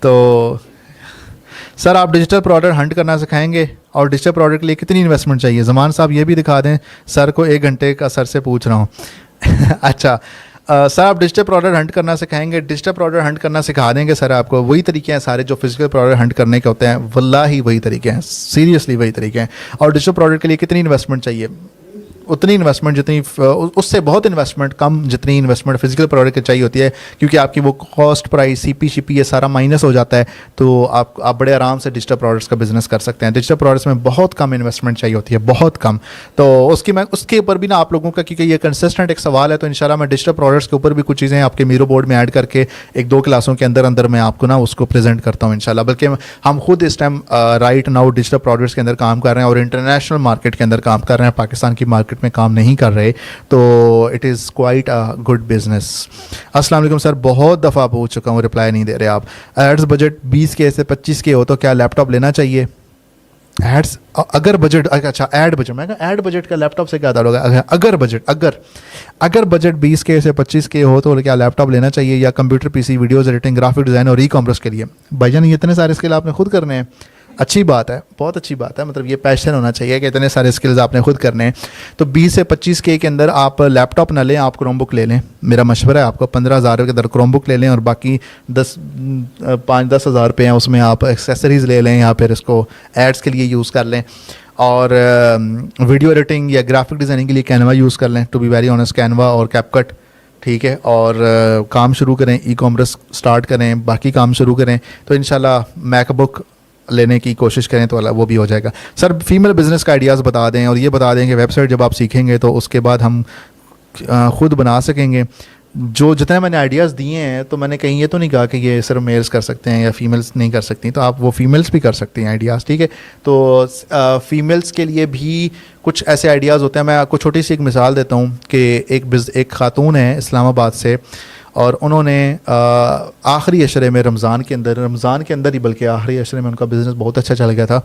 तो सर आप डिजिटल प्रोडक्ट हंट करना सिखाएंगे और डिजिटल प्रोडक्ट के लिए कितनी इन्वेस्टमेंट चाहिए? ज़मान साहब ये भी दिखा दें, सर को 1 घंटे का सर से पूछ रहा हूँ। अच्छा सर आप डिजिटल प्रोडक्ट हंट करना सिखाएंगे? डिजिटल प्रोडक्ट हंट करना सिखा देंगे सर आपको। वही तरीके हैं सारे जो फिजिकल प्रोडक्ट हंट करने के होते हैं, वल्लाही वही तरीके हैं, सीरियसली वही तरीके हैं। और डिजिटल प्रोडक्ट के लिए कितनी इन्वेस्टमेंट चाहिए? उतनी इन्वेस्टमेंट जितनी उससे बहुत इन्वेस्टमेंट कम जितनी इन्वेस्टमेंट फिजिकल प्रोडक्ट की चाहिए होती है, क्योंकि आपकी वो कॉस्ट प्राइस सीपी शिपी ये सारा माइनस हो जाता है। तो आप बड़े आराम से डिजिटल प्रोडक्ट्स का बिजनेस कर सकते हैं। डिजिटल प्रोडक्ट्स में बहुत कम इन्वेस्टमेंट चाहिए होती है, बहुत कम। तो उसके ऊपर भी ना आप लोगों का, क्योंकि ये कंसिस्टेंट एक सवाल है, तो इंशाल्लाह मैं डिजिटल प्रोडक्ट्स के ऊपर भी कुछ चीज़ें आपके मीरो बोर्ड में ऐड करके 1-2 क्लासों के अंदर अंदर मैं आपको ना उसको प्रेजेंट करता हूँ इंशाल्लाह। बल्कि हम खुद इस time right now digital products के अंदर काम कर रहे हैं और इंटरनेशनल मार्केट के अंदर काम कर रहे हैं, पाकिस्तान की मार्केट में काम नहीं कर रहे। तो it is quite a good business. अस्सलाम वालेकुम सर, बहुत दफ़ा पूछ चुका हूँ, रिप्लाई नहीं दे रहे आप। एड्स बजट 20K से 25K हो तो क्या लैपटॉप लेना चाहिए? एड्स अगर बजट, अच्छा ऐड बजट, मैं ऐड बजट का लैपटॉप से क्या ताल्लुक है? अगर बजट 20K से 25K हो तो क्या लैपटॉप लेना चाहिए या computer PC, videos editing, graphic design और ई कॉमर्स के लिए? भाईजान ये इतने सारे स्किल आपने खुद करने हैं, अच्छी बात है, बहुत अच्छी बात है। मतलब ये पैशन होना चाहिए कि इतने सारे स्किल्स आपने खुद करने हैं। तो 20 से 25K के अंदर आप लैपटॉप ना लें, आप क्रोमबुक ले लें। मेरा मशवरा है आपको, 15,000 के अंदर क्रोमबुक ले लें और बाकी 5-10 हज़ार रुपये हैं उसमें आप एक्सेसरीज़ ले लें या फिर इसको एड्स के लिए यूज़ कर लें। और वीडियो एडिटिंग या ग्राफिक डिज़ाइनिंग के लिए कैनवा यूज़ कर लें। To be very honest, Canva और कैपकट, ठीक है। और काम शुरू करें, ई कॉमर्स स्टार्ट करें, बाकी काम शुरू करें। तो इंशाल्लाह मैकबुक लेने की कोशिश करें तो वो भी हो जाएगा। सर फीमेल बिज़नेस का आइडियाज़ बता दें और ये बता दें कि वेबसाइट जब आप सीखेंगे तो उसके बाद हम खुद बना सकेंगे। जो जितने मैंने आइडियाज़ दिए हैं तो मैंने कहीं ये तो नहीं कहा कि ये सिर्फ मेल्स कर सकते हैं या फीमेल्स नहीं कर सकती, तो आप वो फीमेल्स भी कर सकती हैं आइडियाज़, ठीक है। तो फीमेल्स के लिए भी कुछ ऐसे आइडियाज़ होते हैं। मैं आपको छोटी सी एक मिसाल देता हूँ कि एक खातून है इस्लामाबाद से, और उन्होंने आखिरी अशरे में रमज़ान के अंदर ही, बल्कि आखिरी अशरे में उनका बिज़नेस बहुत अच्छा चल गया था।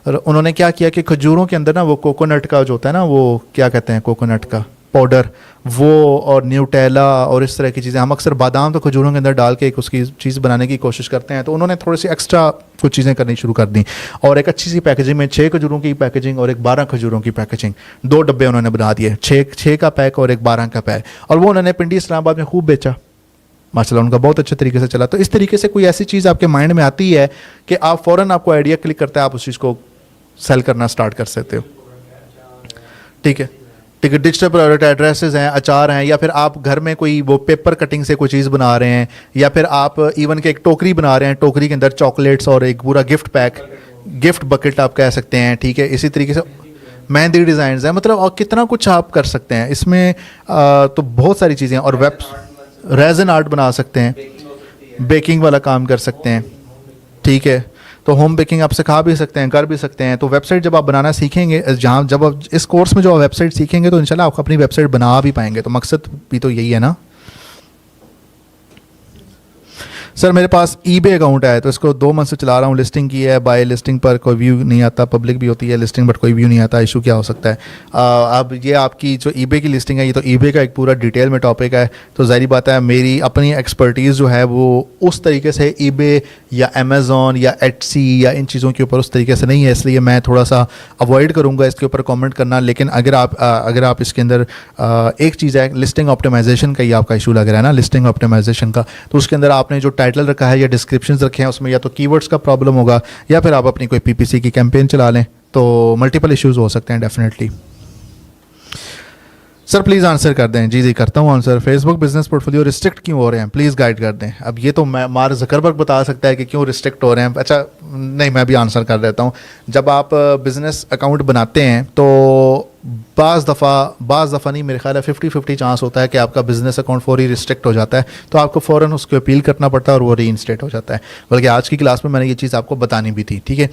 और उन्होंने क्या किया कि खजूरों के अंदर ना वो कोकोनट का जो होता है ना, वो क्या कहते हैं, कोकोनट का पाउडर, वो और न्यूटेला और इस तरह की चीज़ें, हम अक्सर बादाम तो खजूरों के अंदर डाल के एक उसकी चीज़ बनाने की कोशिश करते हैं। तो उन्होंने थोड़ी सी एक्स्ट्रा कुछ चीज़ें करनी शुरू कर दी और एक अच्छी सी पैकेजिंग में 6 खजूरों की पैकेजिंग और एक 12 खजूरों की पैकेजिंग, 2 डब्बे उन्होंने बना दिए, 6 का पैक और एक 12 का पैक, और वो उन्होंने पिंडी इस्लामाबाद में खूब बेचा, माशाल्लाह उनका बहुत अच्छे तरीके से चला। तो इस तरीके से कोई ऐसी चीज़ आपके माइंड में आती है कि आप फ़ौरन, आपको आइडिया क्लिक करता है, आप उस चीज़ को सेल करना स्टार्ट कर सकते हो, ठीक है। डिजिटल प्रोडक्ट एड्रेसेस हैं, अचार हैं, या फिर आप घर में कोई वो पेपर कटिंग से कोई चीज़ बना रहे हैं, या फिर आप इवन के एक टोकरी बना रहे हैं, टोकरी के अंदर चॉकलेट्स और एक पूरा गिफ्ट पैक, गिफ्ट बकेट आप कह सकते हैं, ठीक है। इसी तरीके से मेहंदी डिज़ाइन है, मतलब और कितना कुछ आप कर सकते हैं इसमें। तो बहुत सारी चीज़ें, और वेब रेज़न आर्ट बना सकते हैं, बेकिंग वाला काम कर सकते हैं, ठीक है। तो होम बेकिंग आप सिखा भी सकते हैं, कर भी सकते हैं। तो वेबसाइट जब आप बनाना सीखेंगे, जब आप इस कोर्स में जो आप वेबसाइट सीखेंगे तो इंशाल्लाह आप अपनी वेबसाइट बना भी पाएंगे। तो मकसद भी तो यही है ना। सर मेरे पास ईबे अकाउंट है, तो इसको 2 मंथ से चला रहा हूँ, लिस्टिंग की है, बाय लिस्टिंग पर कोई व्यू नहीं आता, पब्लिक भी होती है लिस्टिंग बट कोई व्यू नहीं आता, इशू क्या हो सकता है? अब ये आपकी जो ईबे की लिस्टिंग है, ये तो ईबे का एक पूरा डिटेल में टॉपिक है, तो ज़ाहिर बात है मेरी अपनी एक्सपर्टीज़ जो है वो उस तरीके से ईबे या अमेज़ॉन या एटसी या इन चीज़ों के ऊपर उस तरीके से नहीं है, इसलिए मैं थोड़ा सा अवॉइड करूँगा इसके ऊपर कमेंट करना। लेकिन अगर आप इसके अंदर एक चीज़ है, लिस्टिंग ऑप्टिमाइजेशन का ही आपका इशू लग रहा है ना, लिस्टिंग ऑप्टिमाइजेशन का, तो उसके अंदर आपने जो टाइटल रखा है या डिस्क्रिप्शंस रखे हैं उसमें या तो कीवर्ड्स का प्रॉब्लम होगा या फिर आप अपनी कोई पीपीसी की कैंपेन चला लें, तो मल्टीपल इश्यूज हो सकते हैं डेफिनेटली। सर प्लीज़ आंसर कर दें। जी करता हूँ answer. Facebook business portfolio restrict क्यों हो रहे हैं, प्लीज़ गाइड कर दें। अब ये तो मैं मार्क ज़करबर्ग बता सकता है कि क्यों रिस्ट्रिक्ट हो रहे हैं। अच्छा नहीं, मैं भी आंसर कर देता हूँ। जब आप बिज़नेस अकाउंट बनाते हैं तो बाज़ दफ़ा नहीं, मेरे ख्याल है 50-50 चांस होता है कि आपका बिज़नेस अकाउंट फौरी रिस्ट्रिक्ट हो जाता है, तो आपको फ़ौरन उसको अपील करना पड़ता है और वो रीइंस्टेट हो जाता है। बल्कि आज की क्लास में मैंने ये चीज़ आपको बतानी भी थी, ठीक है।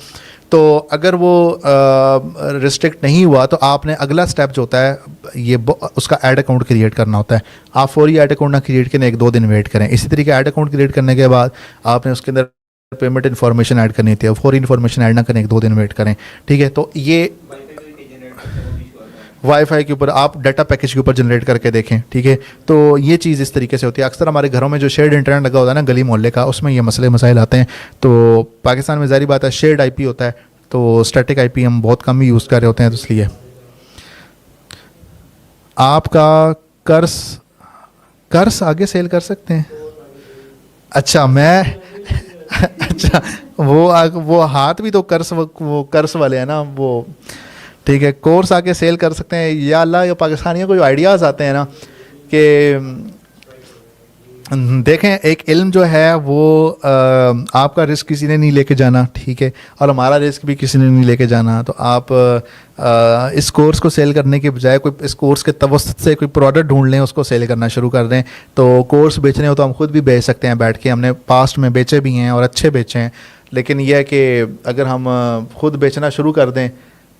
तो अगर वो रिस्ट्रिक्ट नहीं हुआ तो आपने अगला स्टेप जो होता है ये उसका ऐड अकाउंट क्रिएट करना होता है। आप फौरी ऐड अकाउंट ना क्रिएट करें, 1-2 दिन वेट करें। इसी तरीके ऐड अकाउंट क्रिएट करने के बाद आपने उसके अंदर पेमेंट इन्फॉर्मेशन ऐड करनी थी, फौरी इन्फॉर्मेशन ऐड ना करें, 1-2 दिन वेट करें, ठीक है। तो ये वाईफाई के ऊपर आप डाटा पैकेज के ऊपर जनरेट करके देखें, ठीक है। तो ये चीज़ इस तरीके से होती है। अक्सर हमारे घरों में जो शेयर्ड इंटरनेट लगा होता है ना गली मोहल्ले का, उसमें ये मसले मसाइल आते हैं। तो पाकिस्तान में ज़ाहिर बात है शेयर्ड आईपी होता है, तो स्टैटिक आईपी हम बहुत कम ही यूज़ कर रहे होते हैं, तो इसलिए आपका कर्स आगे सेल कर सकते हैं। अच्छा मैं अच्छा वो हाथ भी तो वो कर्स वाले हैं ना वो, ठीक है। कोर्स आके सेल कर सकते हैं। या अल्लाह, ये पाकिस्तानियों को जो आइडियाज़ आते हैं ना कि देखें, एक इल्म जो है वो आपका रिस्क किसी ने नहीं लेके जाना, ठीक है, और हमारा रिस्क भी किसी ने नहीं लेके जाना। तो आप इस कोर्स को सेल करने के बजाय कोई इस कोर्स के तवस्सुत से कोई प्रोडक्ट ढूंढ लें, उसको सेल करना शुरू कर दें। तो कोर्स बेचने हो तो हम खुद भी बेच सकते हैं बैठ के, हमने पास्ट में बेचे भी हैं और अच्छे बेचे हैं। लेकिन यह है कि अगर हम खुद बेचना शुरू कर दें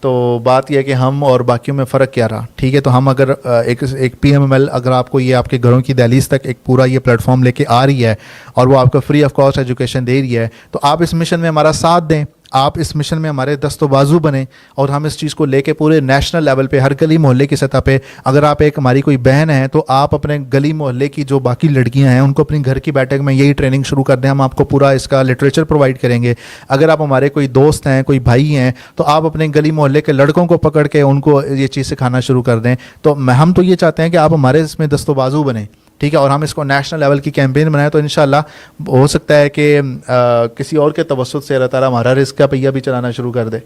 तो बात यह है कि हम और बाकियों में फ़र्क क्या रहा, ठीक है। तो हम अगर एक PMML अगर आपको ये आपके घरों की दहलीज तक एक पूरा ये प्लेटफॉर्म लेके आ रही है और वो आपको फ्री ऑफ कॉस्ट एजुकेशन दे रही है, तो आप इस मिशन में हमारा साथ दें, आप इस मिशन में हमारे दस्तो बाजू बने और हम इस चीज़ को लेके पूरे नेशनल लेवल पे हर गली मोहल्ले की सतह पे, अगर आप एक हमारी कोई बहन है तो आप अपने गली मोहल्ले की जो बाकी लड़कियां हैं उनको अपनी घर की बैठक में यही ट्रेनिंग शुरू कर दें। हम आपको पूरा इसका लिटरेचर प्रोवाइड करेंगे। अगर आप हमारे कोई दोस्त हैं, कोई भाई हैं, तो आप अपने गली मोहल्ले के लड़कों को पकड़ के उनको ये चीज़ सिखाना शुरू कर दें। तो हम तो ये चाहते हैं कि आप हमारे इसमें दस्तो बाजू बने, ठीक है, और हम इसको नेशनल लेवल की कैंपेन बनाएं। तो इंशाल्लाह हो सकता है कि किसी और के तवस्सुत से अल्लाह ताला हमारा रिस्क का पहिया भी चलाना शुरू कर दे,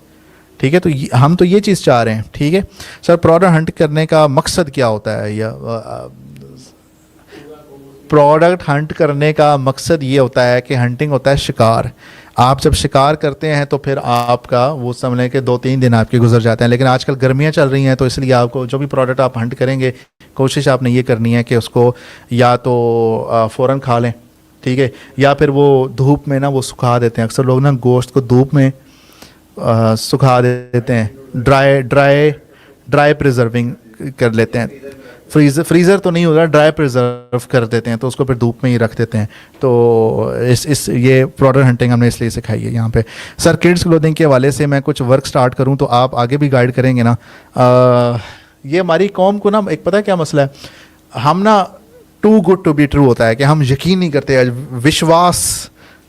ठीक है। तो हम तो ये चीज़ चाह रहे हैं, ठीक है। सर प्रोडक्ट हंट करने का मकसद क्या होता है? या प्रोडक्ट हंट करने का मकसद ये होता है कि हंटिंग होता है शिकार। आप जब शिकार करते हैं तो फिर आपका वो समझ के 2-3 दिन आपके गुजर जाते हैं। लेकिन आजकल गर्मियाँ चल रही हैं तो इसलिए आपको जो भी प्रोडक्ट आप हंट करेंगे, कोशिश आपने ये करनी है कि उसको या तो फ़ौरन खा लें, ठीक है, या फिर वो धूप में ना वो सुखा देते हैं। अक्सर लोग ना गोश्त को धूप में सुखा देते हैं, ड्राई प्रिजर्विंग कर लेते हैं। फ्रीज़र तो नहीं होगा, ड्राई प्रिजर्व कर देते हैं, तो उसको फिर धूप में ही रख देते हैं। तो ये प्रोडक्ट हंटिंग हमने इसलिए सिखाई है यहाँ पे। सर किड्स क्लोथिंग के हवाले से मैं कुछ वर्क स्टार्ट करूँ तो आप आगे भी गाइड करेंगे ना? ये हमारी कौम को ना एक पता है क्या मसला है, हम ना too good to be true होता है कि हम यकीन नहीं करते,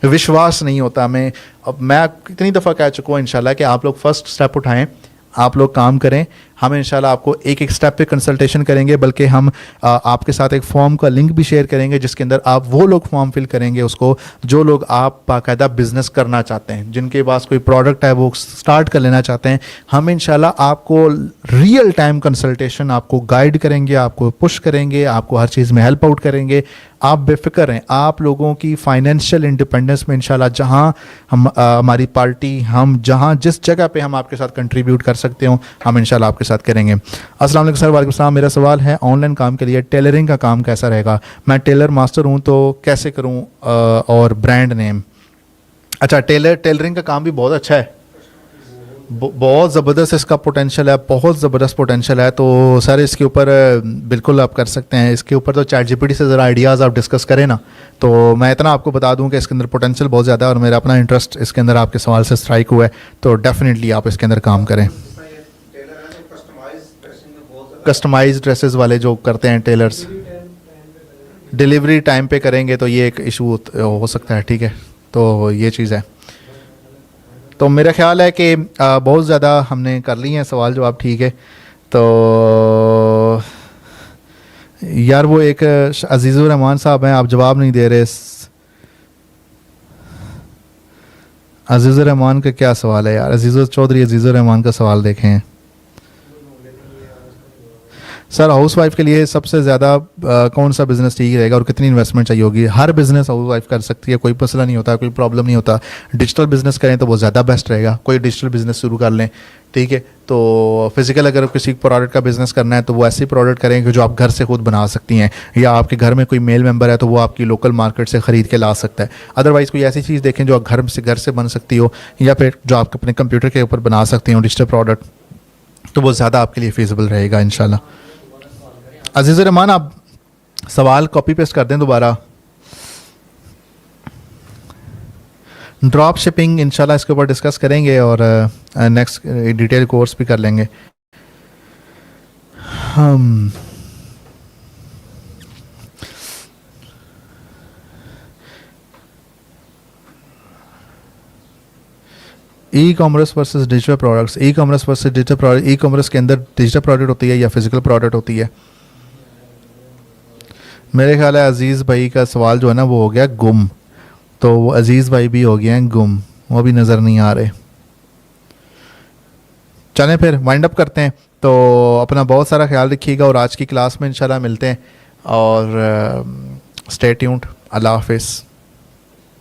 विश्वास नहीं होता हमें। अब मैं कितनी दफ़ा कह चुका हूँ इंशाल्लाह कि आप लोग फर्स्ट स्टेप उठाएं, आप लोग काम करें। हम इंशाल्लाह आपको एक स्टेप पे कंसल्टेशन करेंगे, बल्कि हम आपके साथ एक फॉर्म का लिंक भी शेयर करेंगे जिसके अंदर आप वो लोग फॉर्म फिल करेंगे उसको जो लोग आप बाकायदा बिजनेस करना चाहते हैं, जिनके पास कोई प्रोडक्ट है वो स्टार्ट कर लेना चाहते हैं। हम इंशाल्लाह आपको रियल टाइम कंसल्टेशन आपको गाइड करेंगे, आपको पुश करेंगे, आपको हर चीज़ में हेल्प आउट करेंगे। आप बेफिक्र रहें, आप लोगों की फाइनेंशियल इंडिपेंडेंस में इंशाल्लाह जहाँ हमारी पार्टी, हम जहाँ जिस जगह पे हम आपके साथ कंट्रीब्यूट कर सकते हो, हम इंशाल्लाह आपके साथ करेंगे। अस्सलाम वालेकुम सर। वालेकुम सलाम। मेरा सवाल है ऑनलाइन काम के लिए टेलरिंग का काम कैसा रहेगा? मैं टेलर मास्टर हूँ तो कैसे करूँ? और ब्रांड नेम? अच्छा टेलरिंग का काम भी बहुत अच्छा है, बहुत ज़बरदस्त इसका पोटेंशियल है, बहुत ज़बरदस्त पोटेंशियल है। तो सर इसके ऊपर बिल्कुल आप कर सकते हैं। इसके ऊपर तो चैट जीपीटी से ज़रा आइडियाज़ आप डिस्कस करें ना। तो मैं इतना आपको बता दूं कि इसके अंदर पोटेंशियल बहुत ज़्यादा है और मेरा अपना इंटरेस्ट इसके अंदर आपके सवाल से स्ट्राइक हुआ है। तो डेफिनेटली आप इसके अंदर काम करें। कस्टमाइज ड्रेसेस वाले जो करते हैं टेलर्स, डिलीवरी टाइम पे करेंगे तो ये एक इशू हो सकता है। ठीक है, तो ये चीज़ है। तो मेरा ख्याल है कि बहुत ज़्यादा हमने कर लिए हैं सवाल जवाब। ठीक है, तो यार वो एक अजीज़ुर रहमान साहब हैं, आप जवाब नहीं दे रहे। अजीज़ुर रहमान का क्या सवाल है यार? अजीज़ुर चौधरी अजीज़ुर रहमान का सवाल देखें सर। हाउस वाइफ के लिए सबसे ज़्यादा कौन सा बिज़नेस ठीक रहेगा और कितनी इन्वेस्टमेंट चाहिए होगी? हर बिज़नेस हाउस वाइफ कर सकती है, कोई मसला नहीं होता, कोई प्रॉब्लम नहीं होता। डिजिटल बिज़नेस करें तो वो ज़्यादा बेस्ट रहेगा, कोई डिजिटल बिज़नेस शुरू कर लें। ठीक है, तो फिज़िकल अगर किसी प्रोडक्ट का बिज़नेस करना है तो वो ऐसी प्रोडक्ट करें कि जो आप घर से खुद बना सकती हैं, या आपके घर में कोई मेल मेंबर है तो वो आपकी लोकल मार्केट से ख़रीद के ला सकता है। अदरवाइज़ कोई ऐसी चीज़ देखें जो आप घर से बन सकती हो, या फिर जो आप अपने कंप्यूटर के ऊपर बना सकती हो डिजिटल प्रोडक्ट, तो वो ज़्यादा आपके लिए फीजिबल रहेगा इंशाल्लाह। अजीज़ रहमान आप सवाल कॉपी पेस्ट कर दें दोबारा। ड्रॉप शिपिंग इंशाल्लाह इसके ऊपर डिस्कस करेंगे और नेक्स्ट डिटेल कोर्स भी कर लेंगे हम। E commerce versus digital products, e commerce versus digital product. E commerce के अंदर डिजिटल प्रोडक्ट होती है या फिजिकल प्रोडक्ट होती है? मेरे ख्याल है अजीज़ भाई का सवाल जो है ना वो हो गया गुम। तो वो अजीज़ भाई भी हो गए हैं गुम, वो भी नज़र नहीं आ रहे। चलें फिर वाइंड अप करते हैं। तो अपना बहुत सारा ख्याल रखिएगा और आज की क्लास में इंशाल्लाह मिलते हैं। और स्टे ट्यून्ड। अल्लाह हाफिज़।